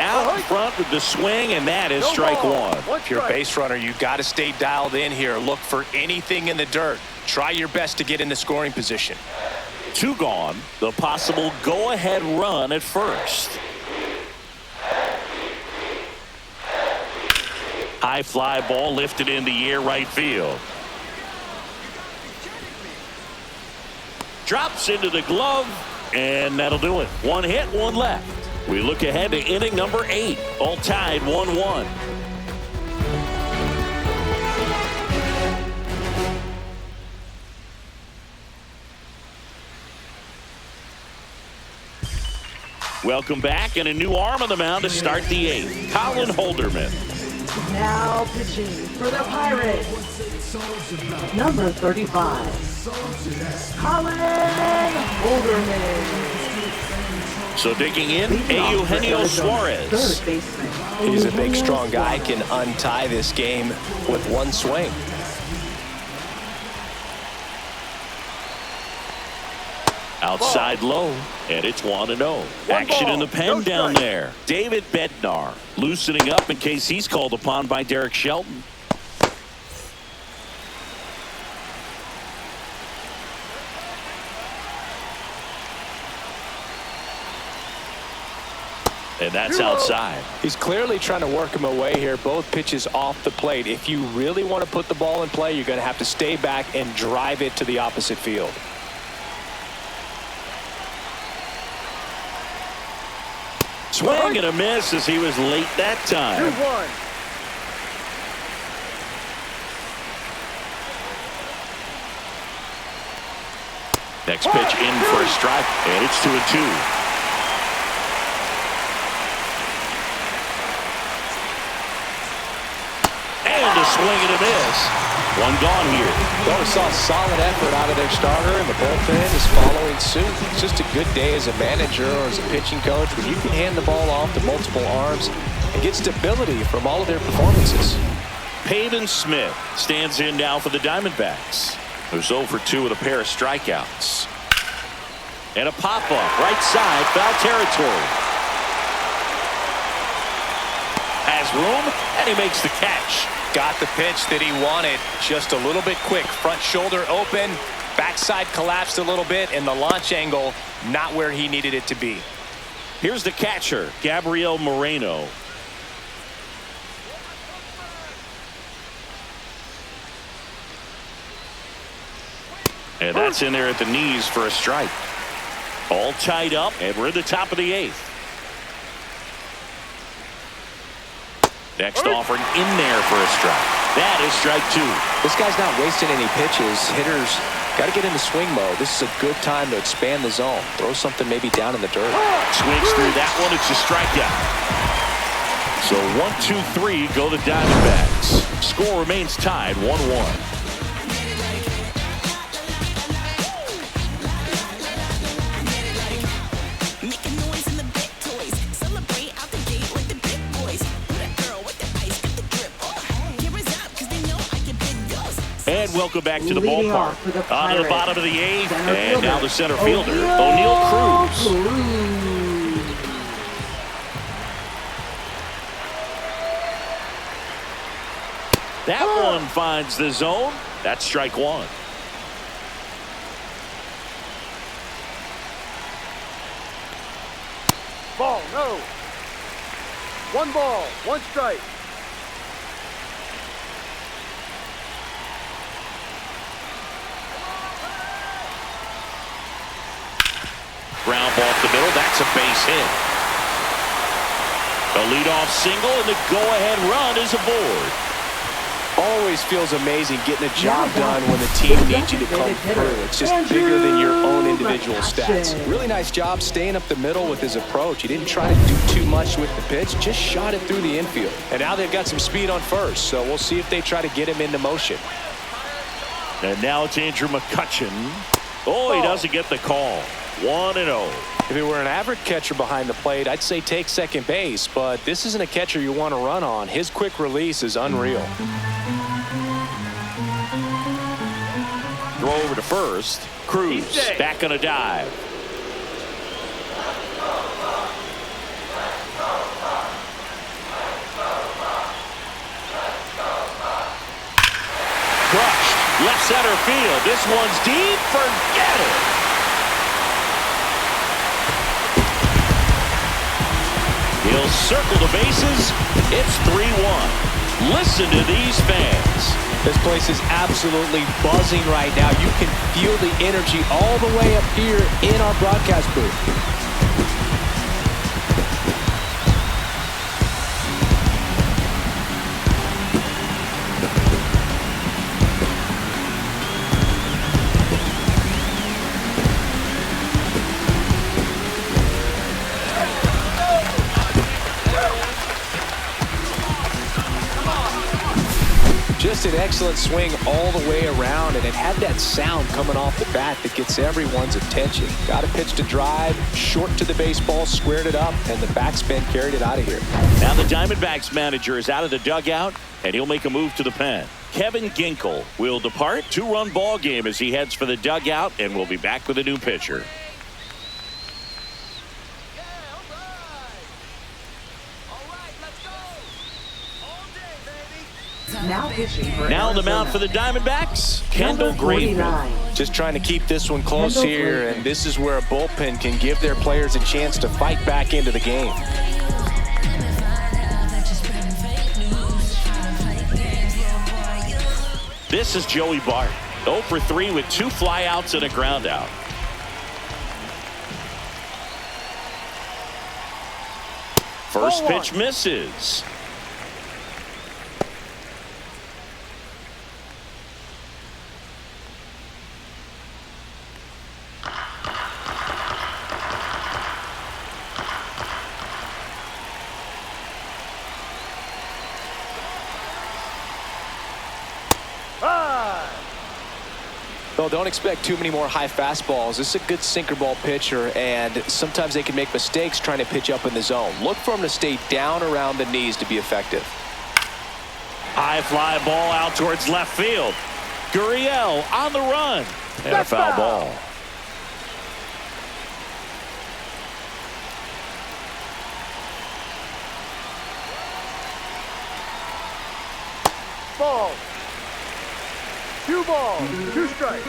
Out in front with the swing, and that is strike 1. If you're a base runner, you've got to stay dialed in here. Look for anything in the dirt. Try your best to get in the scoring position. 2 gone. The possible go-ahead run at first. High fly ball lifted in the air right field. Drops into the glove, and that'll do it. 1 hit, 1 left. We look ahead to inning number 8, all tied 1-1. Welcome back, and a new arm on the mound to start the 8th. Colin Holderman. Now pitching for the Pirates, number 35, Colin Holderman. So digging in, Eugenio Suarez. Third baseman. He's a big, strong guy, can untie this game with 1 swing. Outside low, and it's 1-0. Action in the pen down there. David Bednar loosening up in case he's called upon by Derek Shelton. And that's outside. He's clearly trying to work him away here. Both pitches off the plate. If you really want to put the ball in play, you're going to have to stay back and drive it to the opposite field. Swing and a miss as he was late that time. 2-1. Next pitch in for a strike, and it's 2-2. swing and a miss. One gone here. Well, we saw a solid effort out of their starter, and the bullpen is following suit. It's just a good day as a manager or as a pitching coach when you can hand the ball off to multiple arms and get stability from all of their performances. Pavin Smith stands in now for the Diamondbacks. There's 0 for 2 with a pair of strikeouts. And a pop-up, right side, foul territory. Has room, and he makes the catch. Got the pitch that he wanted, just a little bit quick. Front shoulder open, backside collapsed a little bit, and the launch angle not where he needed it to be. Here's the catcher, Gabriel Moreno. And that's in there at the knees for a strike. All tied up, and we're in the top of the 8th. Next offering in there for a strike. That is strike 2. This guy's not wasting any pitches. Hitters got to get into swing mode. This is a good time to expand the zone. Throw something maybe down in the dirt. Swings through that one. It's a strikeout. So 1, 2, 3 go the Diamondbacks. Score remains tied 1-1. And welcome back to the ballpark. On to the bottom of the 8th, and now the center fielder, O'Neal Cruz. That one finds the zone. That's strike 1. Ball, no. 1 ball, 1 strike. Ground ball up the middle. That's a base hit. A leadoff single, and the go-ahead run is aboard. Always feels amazing getting a job done when the team needs you to come through. It's just bigger than your own individual stats. Really nice job staying up the middle with his approach. He didn't try to do too much with the pitch, just shot it through the infield. And now they've got some speed on first, so we'll see if they try to get him into motion. And now it's Andrew McCutchen. Oh, he doesn't get the call. 1-0. If he were an average catcher behind the plate, I'd say take second base, but this isn't a catcher you want to run on. His quick release is unreal. Throw over to first. Cruz back on a dive. Crushed. Left center field. This one's deep. Forget it. He'll circle the bases. It's 3-1. Listen to these fans. This place is absolutely buzzing right now. You can feel the energy all the way up here in our broadcast booth. Just an excellent swing all the way around, and it had that sound coming off the bat that gets everyone's attention. Got a pitch to drive, short to the baseball, squared it up, and the backspin carried it out of here. Now the Diamondbacks manager is out of the dugout, and he'll make a move to the pen. Kevin Ginkel will depart. 2-run ball game as he heads for the dugout, and we'll be back with a new pitcher. Now pitching for Now the mound for the Diamondbacks, Kendall Graveman. Just trying to keep this one close here, and this is where a bullpen can give their players a chance to fight back into the game. This is Joey Bart. 0 for 3 with 2 flyouts and a ground out. First pitch misses. Well, don't expect too many more high fastballs. This is a good sinker ball pitcher, and sometimes they can make mistakes trying to pitch up in the zone. Look for him to stay down around the knees to be effective. High fly ball out towards left field. Gurriel on the run. And a foul ball. Ball. 2 balls, 2 strikes.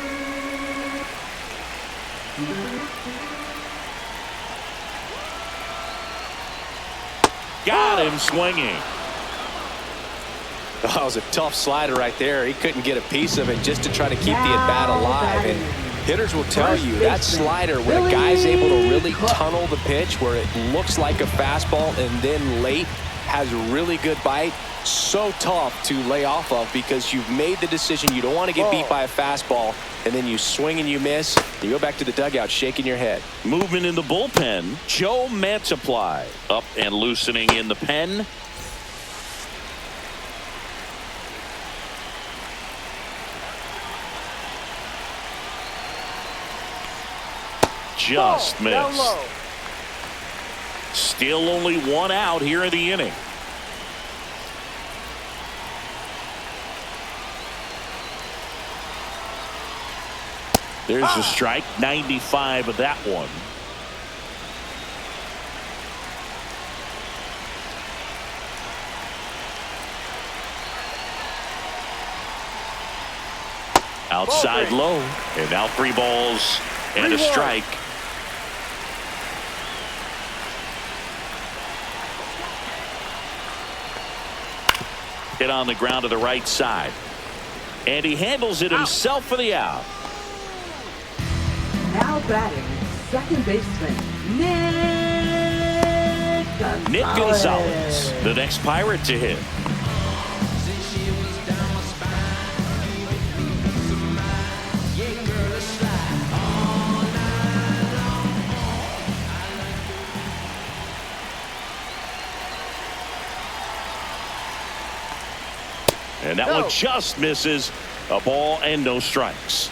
Got him swinging. That was a tough slider right there. He couldn't get a piece of it just to try to keep the at-bat alive. And hitters will tell you that slider, when a guy's able to really tunnel the pitch where it looks like a fastball and then late has a really good bite, so tough to lay off of because you've made the decision you don't want to get beat by a fastball, and then you swing and you miss. You go back to the dugout shaking your head. Movement in the bullpen. Joe Mantiply up and loosening in the pen. Just Ball, down missed. low. Still only 1 out here in the inning. There's a strike. 95 of that one. Outside low. And now 3 balls and a strike. Hit on the ground to the right side. And he handles it himself for the out. Now batting, second baseman, Nick Gonzalez, the next Pirate to hit. And that one just misses. A ball and no strikes.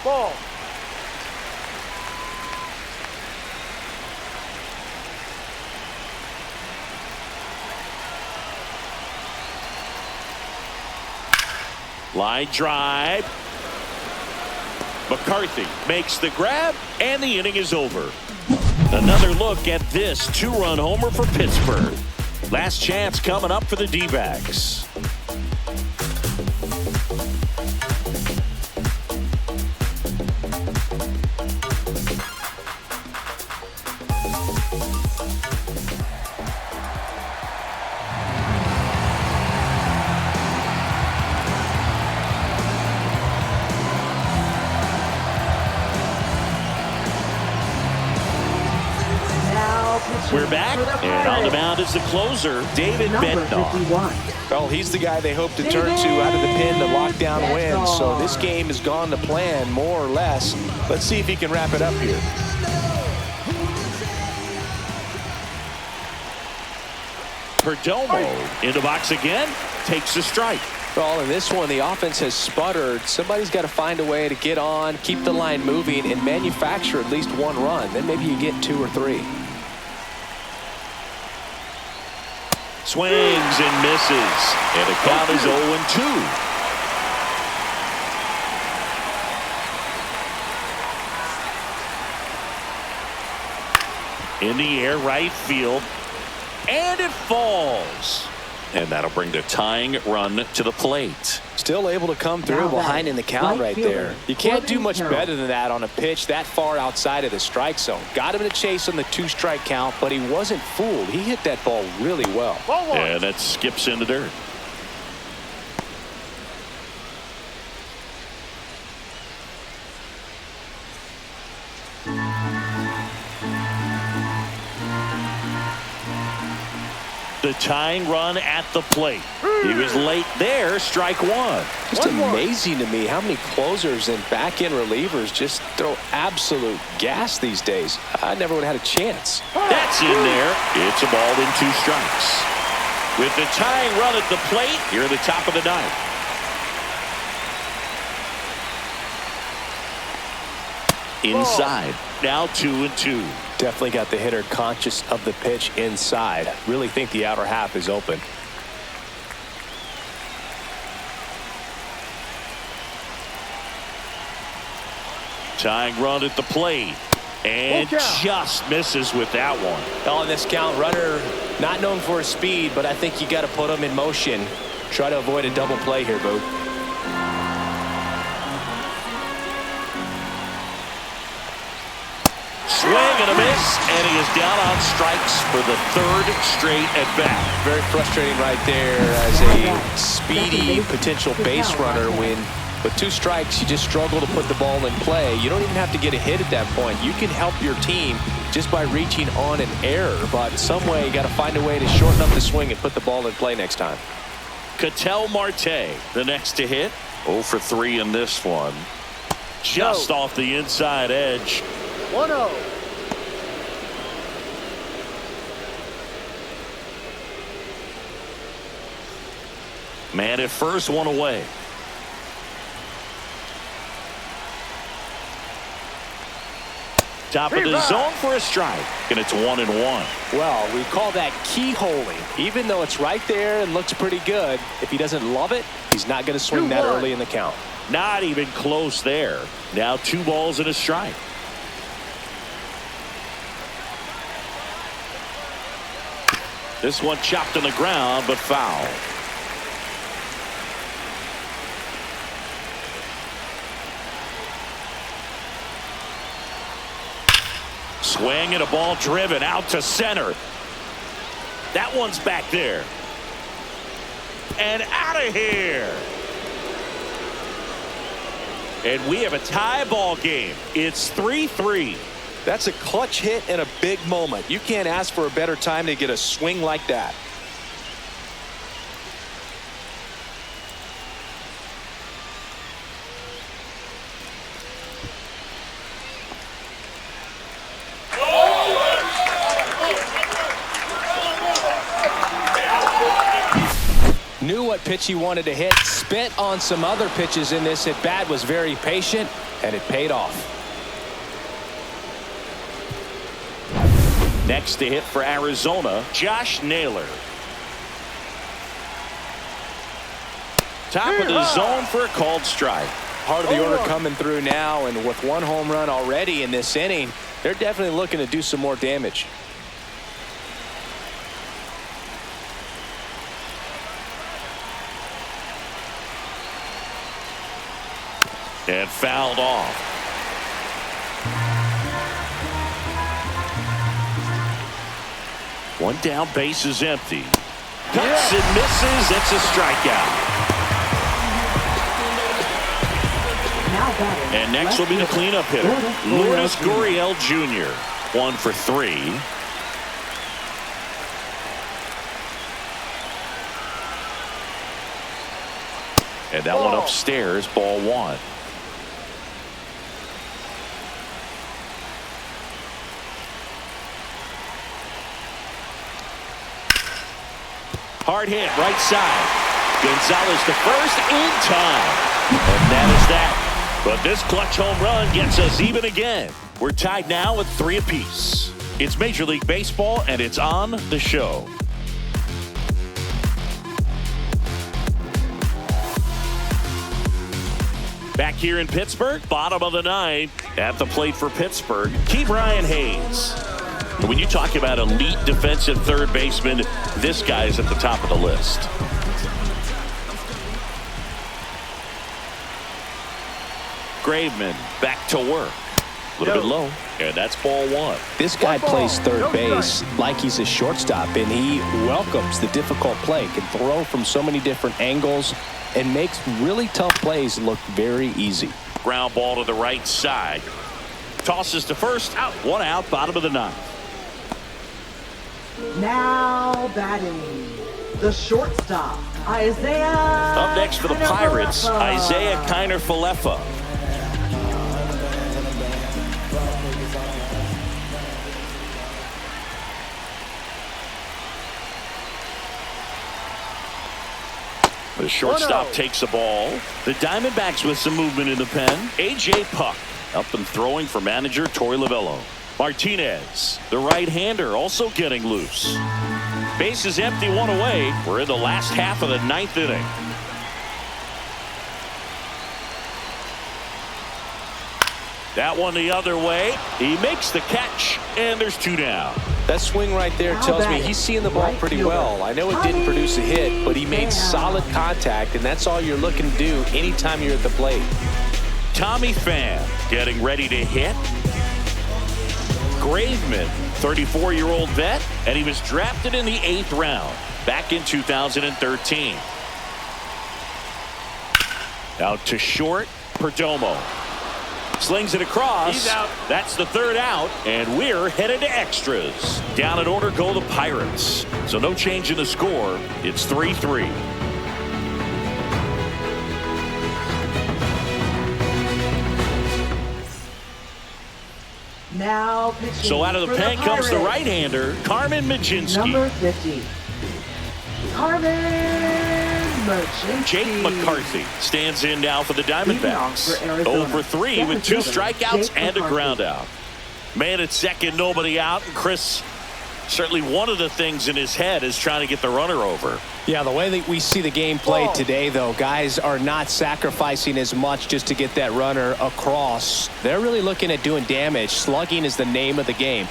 Ball. Line drive. McCarthy makes the grab, and the inning is over. Another look at this 2-run homer for Pittsburgh. Last chance coming up for the D-backs. We're back, and on the mound is the closer, David Bednar. Well, he's the guy they hope to turn to out of the pen to lock down wins. So this game has gone to plan, more or less. Let's see if he can wrap it up here. Perdomo in the box again, takes a strike. Well, in this one, the offense has sputtered. Somebody's got to find a way to get on, keep the line moving, and manufacture at least 1 run. Then maybe you get 2 or 3. Swings and misses. And the count is 0-2. In the air, right field. And it falls. And that'll bring the tying run to the plate. Still able to come through behind in the count right there. You can't do much better than that on a pitch that far outside of the strike zone. Got him to chase on the 2-strike count, but he wasn't fooled. He hit that ball really well. And that skips in the dirt. The the tying run at the plate. He was late there. Strike one. Just amazing to me how many closers and back-end relievers just throw absolute gas these days. I never would have had a chance. That's in there. It's a ball in 2 strikes. With the tying run at the plate, here at the top of the ninth. Inside. Now 2-2. Definitely got the hitter conscious of the pitch inside. Really think the outer half is open. Tying run at the plate. And just misses with that one. On this count, runner not known for his speed, but I think you got to put him in motion. Try to avoid a double play here, Boo. Swing and a miss, and he is down on strikes for the 3rd straight at bat. Very frustrating right there as a speedy potential base runner when with 2 strikes you just struggle to put the ball in play. You don't even have to get a hit at that point. You can help your team just by reaching on an error, but some way you got to find a way to shorten up the swing and put the ball in play next time. Ketel Marte, the next to hit. 0 for 3 in this one. Just off the inside edge. 1-0. Man at first, 1 away. Top of the zone for a strike, and it's 1-1. Well, we call that keyholing. Even though it's right there and looks pretty good, if he doesn't love it, he's not going to swing that early in the count. Not even close there. Now 2 balls and a strike. This one chopped on the ground, but foul. Swing and a ball driven out to center. That one's back there. And out of here. And we have a tie ball game. It's 3-3. That's a clutch hit in a big moment. You can't ask for a better time to get a swing like that. Knew what pitch he wanted to hit. Spent on some other pitches in this at bat. Was very patient, and it paid off. Next to hit for Arizona, Josh Naylor. Top of the zone for a called strike. Part of the order coming through now, and with 1 home run already in this inning, they're definitely looking to do some more damage. And fouled off. One down, base is empty. Cuts and misses. It's a strikeout. And next will be the cleanup hitter, Lourdes Gurriel Jr. 1 for 3. And that one upstairs, ball 1. Hard hit, right side. Gonzalez to first in time. And that is that. But this clutch home run gets us even again. We're tied now at 3 apiece. It's Major League Baseball, and it's on the show. Back here in Pittsburgh, bottom of the 9th. At the plate for Pittsburgh, Ke'Bryan Hayes. When you talk about elite defensive third baseman, this guy is at the top of the list. Graveman back to work. A little bit low. And that's ball 1. This guy plays third base like he's a shortstop, and he welcomes the difficult play. Can throw from so many different angles and makes really tough plays look very easy. Ground ball to the right side. Tosses to first. Out. 1 out, bottom of the 9th. Now batting, the shortstop, Isaiah. Up next for the Pirates, Isaiah Kiner-Falefa. The shortstop takes the ball. The Diamondbacks with some movement in the pen. A.J. Puck up and throwing for manager Torey Lovullo. Martinez, the right-hander, also getting loose. Base is empty, one away. We're in the last half of the ninth inning. That one the other way. He makes the catch, and there's two down. That swing right there tells me he's seeing the ball pretty well. I know it didn't produce a hit, but he made solid contact, and that's all you're looking to do anytime you're at the plate. Tommy Pham getting ready to hit. Graveman, 34-year-old vet, and he was drafted in the 8th round back in 2013. Out to short, Perdomo. Slings it across. He's out. That's the third out, and we're headed to extras. Down in order go the Pirates. So no change in the score. It's 3-3. Now pitching. So out of the pen comes the Pirates, right-hander, Carmen Mlodzinski. number 50, Carmen Mlodzinski. Jake McCarthy stands in now for the Diamondbacks. Leading off for Arizona. 0 for 3 with 2 strikeouts Jake and a McCarthy. ground out. Man at second, nobody out. And Chris, certainly one of the things in his head is trying to get the runner over. Yeah, the way that we see the game played today, though, guys are not sacrificing as much just to get that runner across. They're really looking at doing damage. Slugging is the name of the game.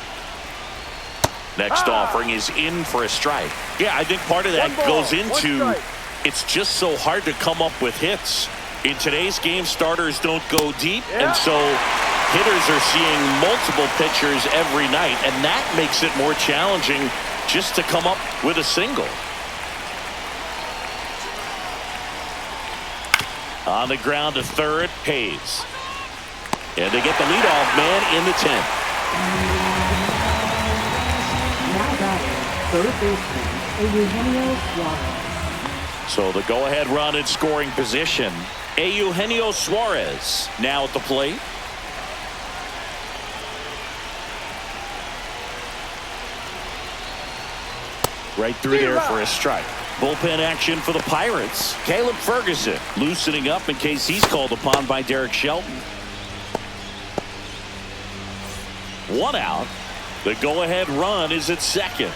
Next offering is in for a strike. Yeah, I think part of that goes into it's just so hard to come up with hits. In today's game, starters don't go deep, and so hitters are seeing multiple pitchers every night, and that makes it more challenging just to come up with a single. On the ground to third, Hayes. And they get the leadoff man in the 10th. Now batting, third baseman, Eugenio Suarez. So the go-ahead run in scoring position. Eugenio Suarez now at the plate. Right through there for a strike. Bullpen action for the Pirates. Caleb Ferguson loosening up in case he's called upon by Derek Shelton. 1 out. The go-ahead run is at second.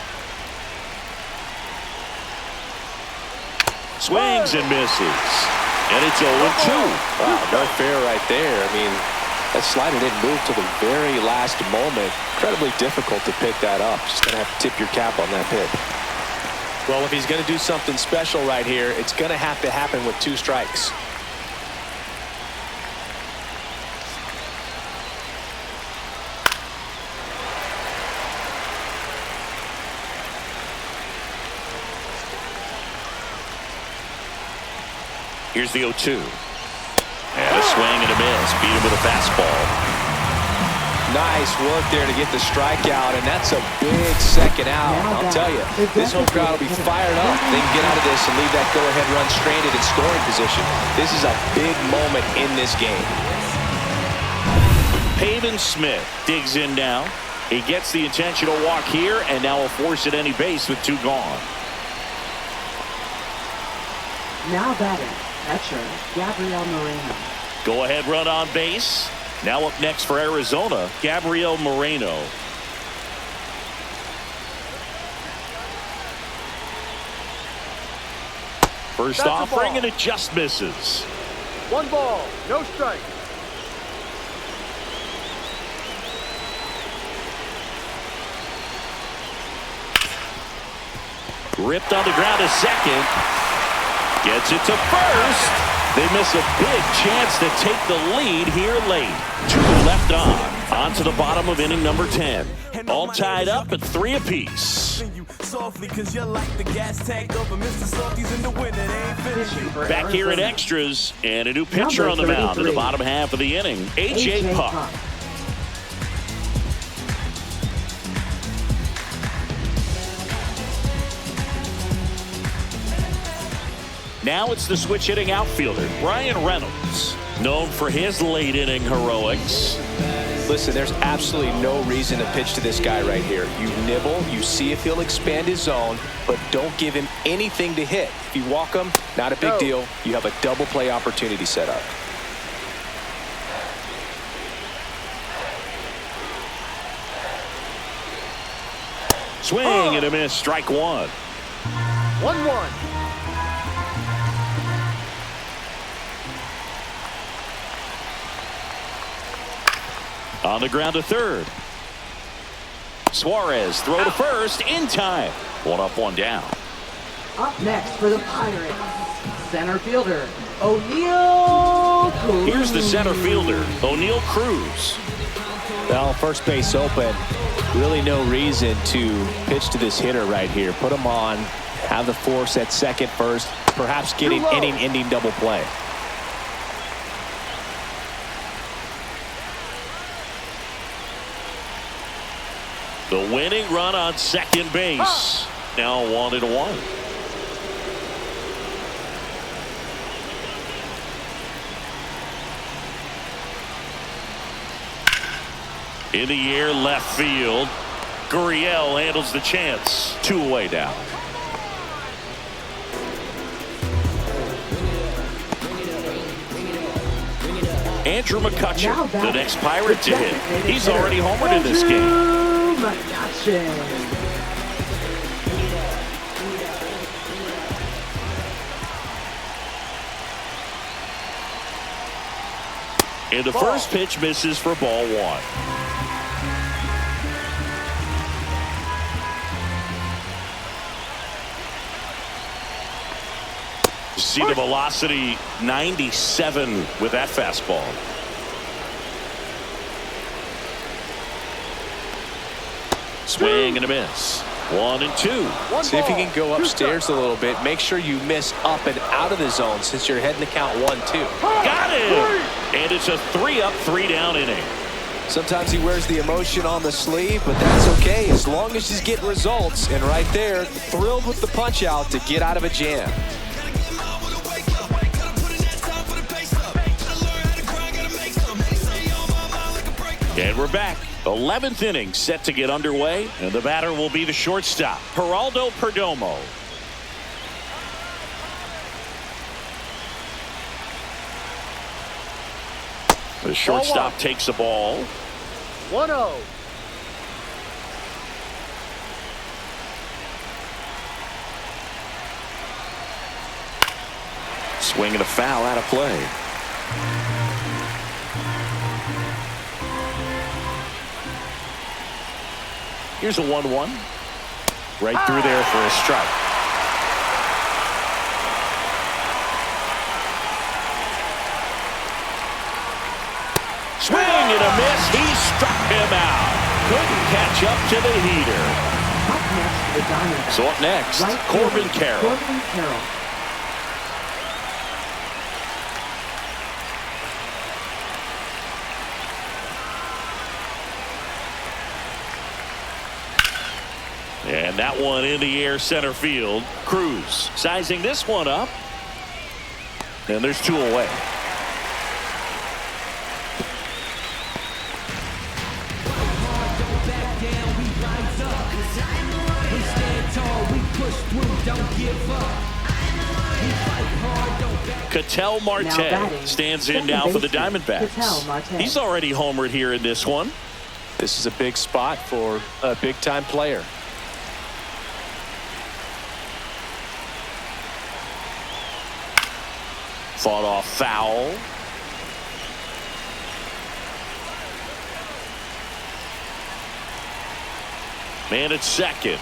Swings and misses. And it's 0-2. Wow, no fair right there. I mean, that slider didn't move till the very last moment. Incredibly difficult to pick that up. Just going to have to tip your cap on that pitch. Well, if he's going to do something special right here, it's going to have to happen with 2 strikes. Here's the 0-2. And a swing and a miss. Beat him with a fastball. Nice work there to get the strikeout, and that's a big second out. I'll tell you, this home crowd will be fired up. They can get out of this and leave that go-ahead run stranded in scoring position. This is a big moment in this game. Pavin Smith digs in now. He gets the intentional walk here, and now will force at any base with 2 gone. Now batting, catcher, Gabriel Moreno. Go ahead run on base. Now up next for Arizona, Gabriel Moreno. First offering, and it just misses. 1 ball, no strike. Ripped on the ground to second. Gets it to first. They miss a big chance to take the lead here late. 2 left on to the bottom of inning number 10. All tied up at 3 apiece. Back here at extras, and a new pitcher on the mound in the bottom half of the inning, A.J. Puck. Now it's the switch-hitting outfielder, Ryan Reynolds, known for his late-inning heroics. Listen, there's absolutely no reason to pitch to this guy right here. You nibble, you see if he'll expand his zone, but don't give him anything to hit. If you walk him, not a big deal. You have a double play opportunity set up. Swing and a miss, strike one. 1-1. On the ground to third. Suarez throw to first in time. 1 up, 1 down. Up next for the Pirates, center fielder, O'Neal Cruz. Here's the center fielder, O'Neal Cruz. Well, first base open. Really no reason to pitch to this hitter right here. Put him on, have the force at second first, perhaps getting inning-ending double play. The winning run on second base. Now 1-1. In the air, left field. Gurriel handles the chance. 2 away now. Andrew McCutcheon, the next Pirate to hit. He's already homered in this game. And the first pitch misses for ball 1. See the velocity, 97 with that fastball. Swing and a miss. 1-2. See if you can go upstairs a little bit. Make sure you miss up and out of the zone since you're heading to count 1-2. Got him! And it's a 3 up, 3 down inning. Sometimes he wears the emotion on the sleeve, but that's okay as long as he's getting results. And right there, thrilled with the punch out to get out of a jam. And we're back. 11th inning set to get underway, and the batter will be the shortstop, Geraldo Perdomo. The shortstop takes the ball. 1-0. Swing and a foul out of play. Here's a 1-1. Right through there for a strike. Swing and a miss. He struck him out. Couldn't catch up to the heater. Up next for the Diamondbacks. So up next, right Corbin fielder, Carroll. Corbin Carroll. And that one in the air center field. Cruz sizing this one up. And there's 2 away. Ketel Marte stands in now for the Diamondbacks. He's already homered here in this one. This is a big spot for a big-time player. Fought off foul. Man at second.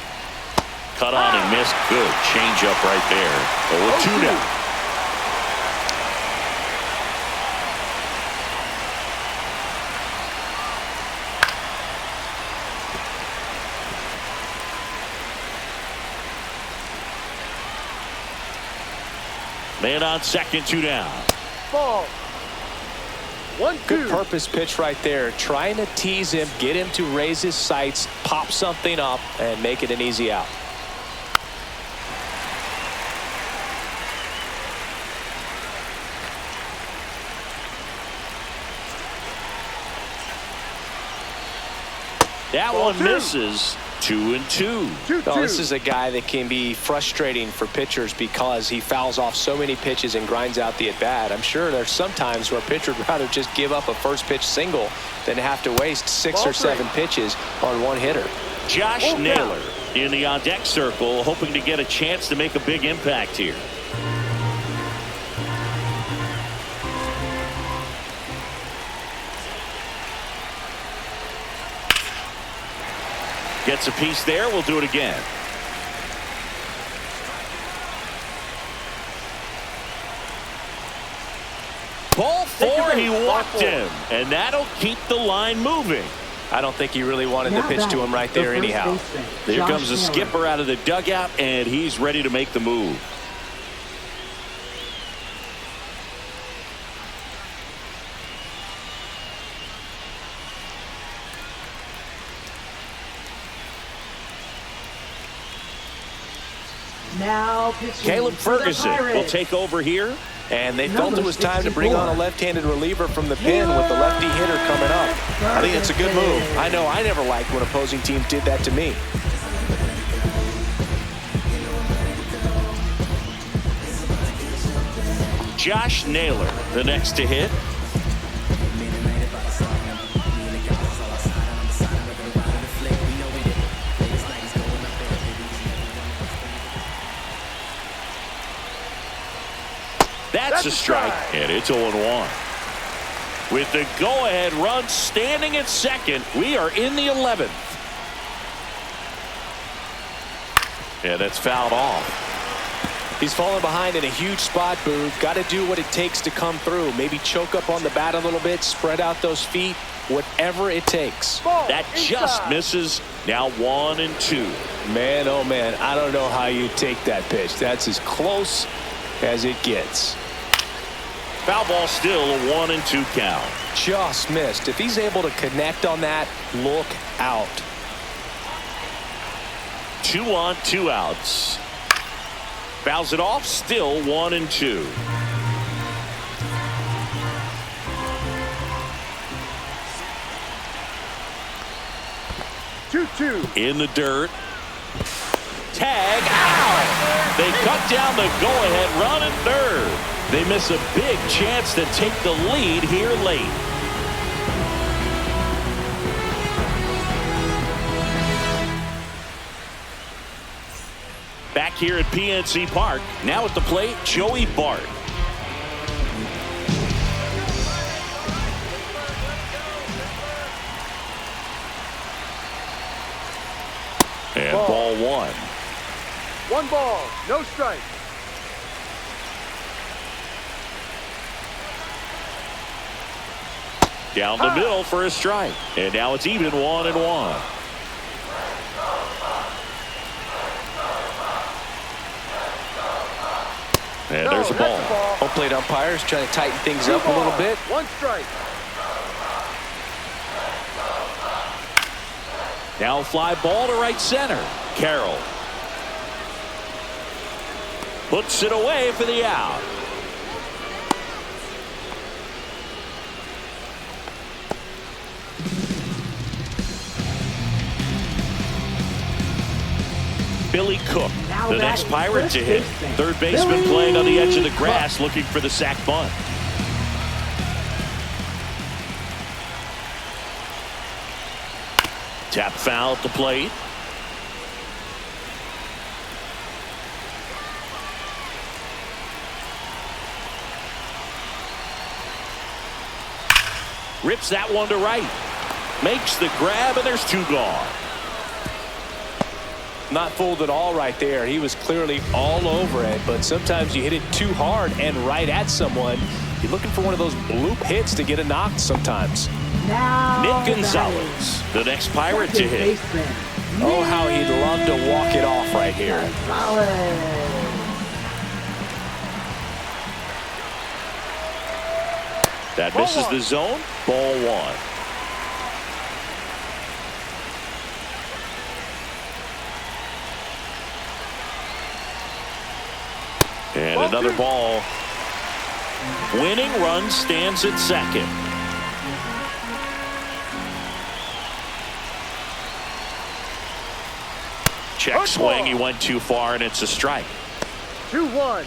Cut on and missed. Good change up right there. 0-2 now. Man on second, 2 down. Ball. 1-2. Good purpose pitch right there. Trying to tease him, get him to raise his sights, pop something up, and make it an easy out. That Ball one two. misses. 2-2. 2-2. Oh, this is a guy that can be frustrating for pitchers because he fouls off so many pitches and grinds out the at-bat. I'm sure there's some times where a pitcher would rather just give up a first pitch single than have to waste 6 or 7 pitches on one hitter. Josh Naylor in the on-deck circle, hoping to get a chance to make a big impact here. Gets a piece there. We'll do it again. Ball 4, he walked him, and that'll keep the line moving. I don't think he really wanted to pitch to him right there anyhow. There comes the skipper out of the dugout, and he's ready to make the move. Now pitching Caleb for the Ferguson will Pirates. take over here. And they felt it was time to bring on a left-handed reliever from the pen with the lefty hitter coming up. I think it's a good move. I know I never liked when opposing teams did that to me. Josh Naylor, the next to hit. That's a strike, and it's 0-1. With the go-ahead run standing at second, we are in the 11th. Yeah, that's fouled off. He's falling behind in a huge spot, Boog. Got to do what it takes to come through. Maybe choke up on the bat a little bit, spread out those feet, whatever it takes. That just misses. Now 1-2. Man, oh man, I don't know how you take that pitch. That's as close as it gets. Foul ball, still a 1-2 count. Just missed. If he's able to connect on that, look out. 2 on, 2 outs. Fouls it off, still 1-2. In the dirt. Tag out. They cut down the go-ahead run at third. They miss a big chance to take the lead here late. Back here at PNC Park, now at the plate, Joey Bart. And ball 1. 1 ball, no strike. Down the middle for a strike. And now it's even 1-1. And there's a ball. Home plate umpires trying to tighten things up a little bit. 1 strike. Now a fly ball to right center. Carroll puts it away for the out. Billy Cook, the next Pirate to hit. Third baseman playing on the edge of the grass, looking for the sac bunt. Tap foul at the plate. Rips that one to right. Makes the grab, and there's 2 gone. Not fooled at all right there. He was clearly all over it, but sometimes you hit it too hard and right at someone. You're looking for one of those bloop hits to get a knock sometimes. Now Nick Gonzalez, the next Pirate to hit. Oh, how he'd love to walk it off right here. That misses the zone. Ball 1. And another ball. Winning run stands at second. Check swing. He went too far, and it's a strike. 2-1.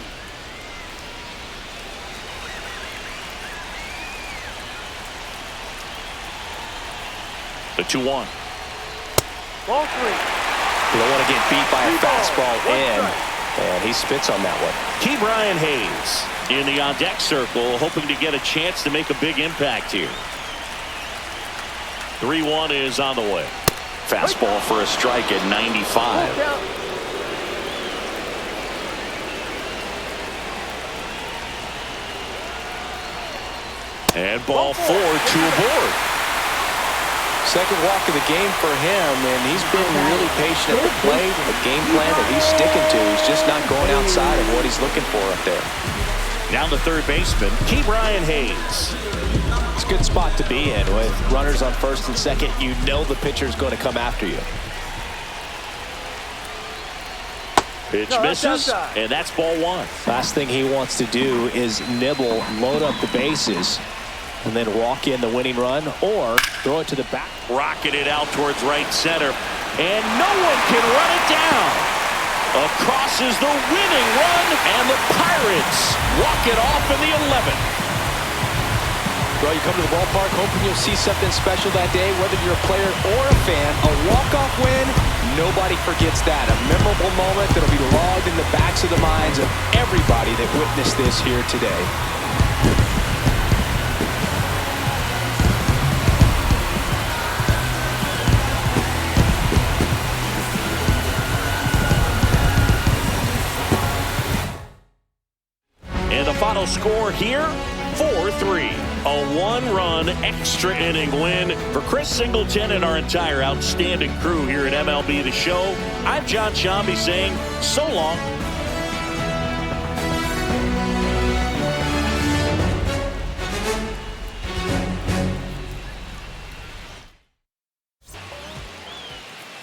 The 2-1. Ball 3. You don't want to get beat by a fastball in, and he spits on that one. Key Brian Hayes in the on-deck circle, hoping to get a chance to make a big impact here. 3-1 is on the way. Fastball for a strike at 95. And ball 4, 2 aboard. Second walk of the game for him, and he's been really patient at the plate. The game plan that he's sticking to, he's just not going outside of what he's looking for up there. Now the third baseman, Key Brian Hayes. It's a good spot to be in with runners on first and second. You know the pitcher's going to come after you. Pitch misses, and that's ball 1. Last thing he wants to do is nibble, load up the bases, and then walk in the winning run or throw it to the back. Rocketed out towards right center, and no one can run it down. Across is the winning run, and the Pirates walk it off in the 11th. Well, you come to the ballpark hoping you'll see something special that day, whether you're a player or a fan. A walk-off win, nobody forgets that. A memorable moment that'll be logged in the backs of the minds of everybody that witnessed this here today. And the final score here, 4-3. A one-run extra inning win for Chris Singleton and our entire outstanding crew here at MLB The Show. I'm John Shambi saying so long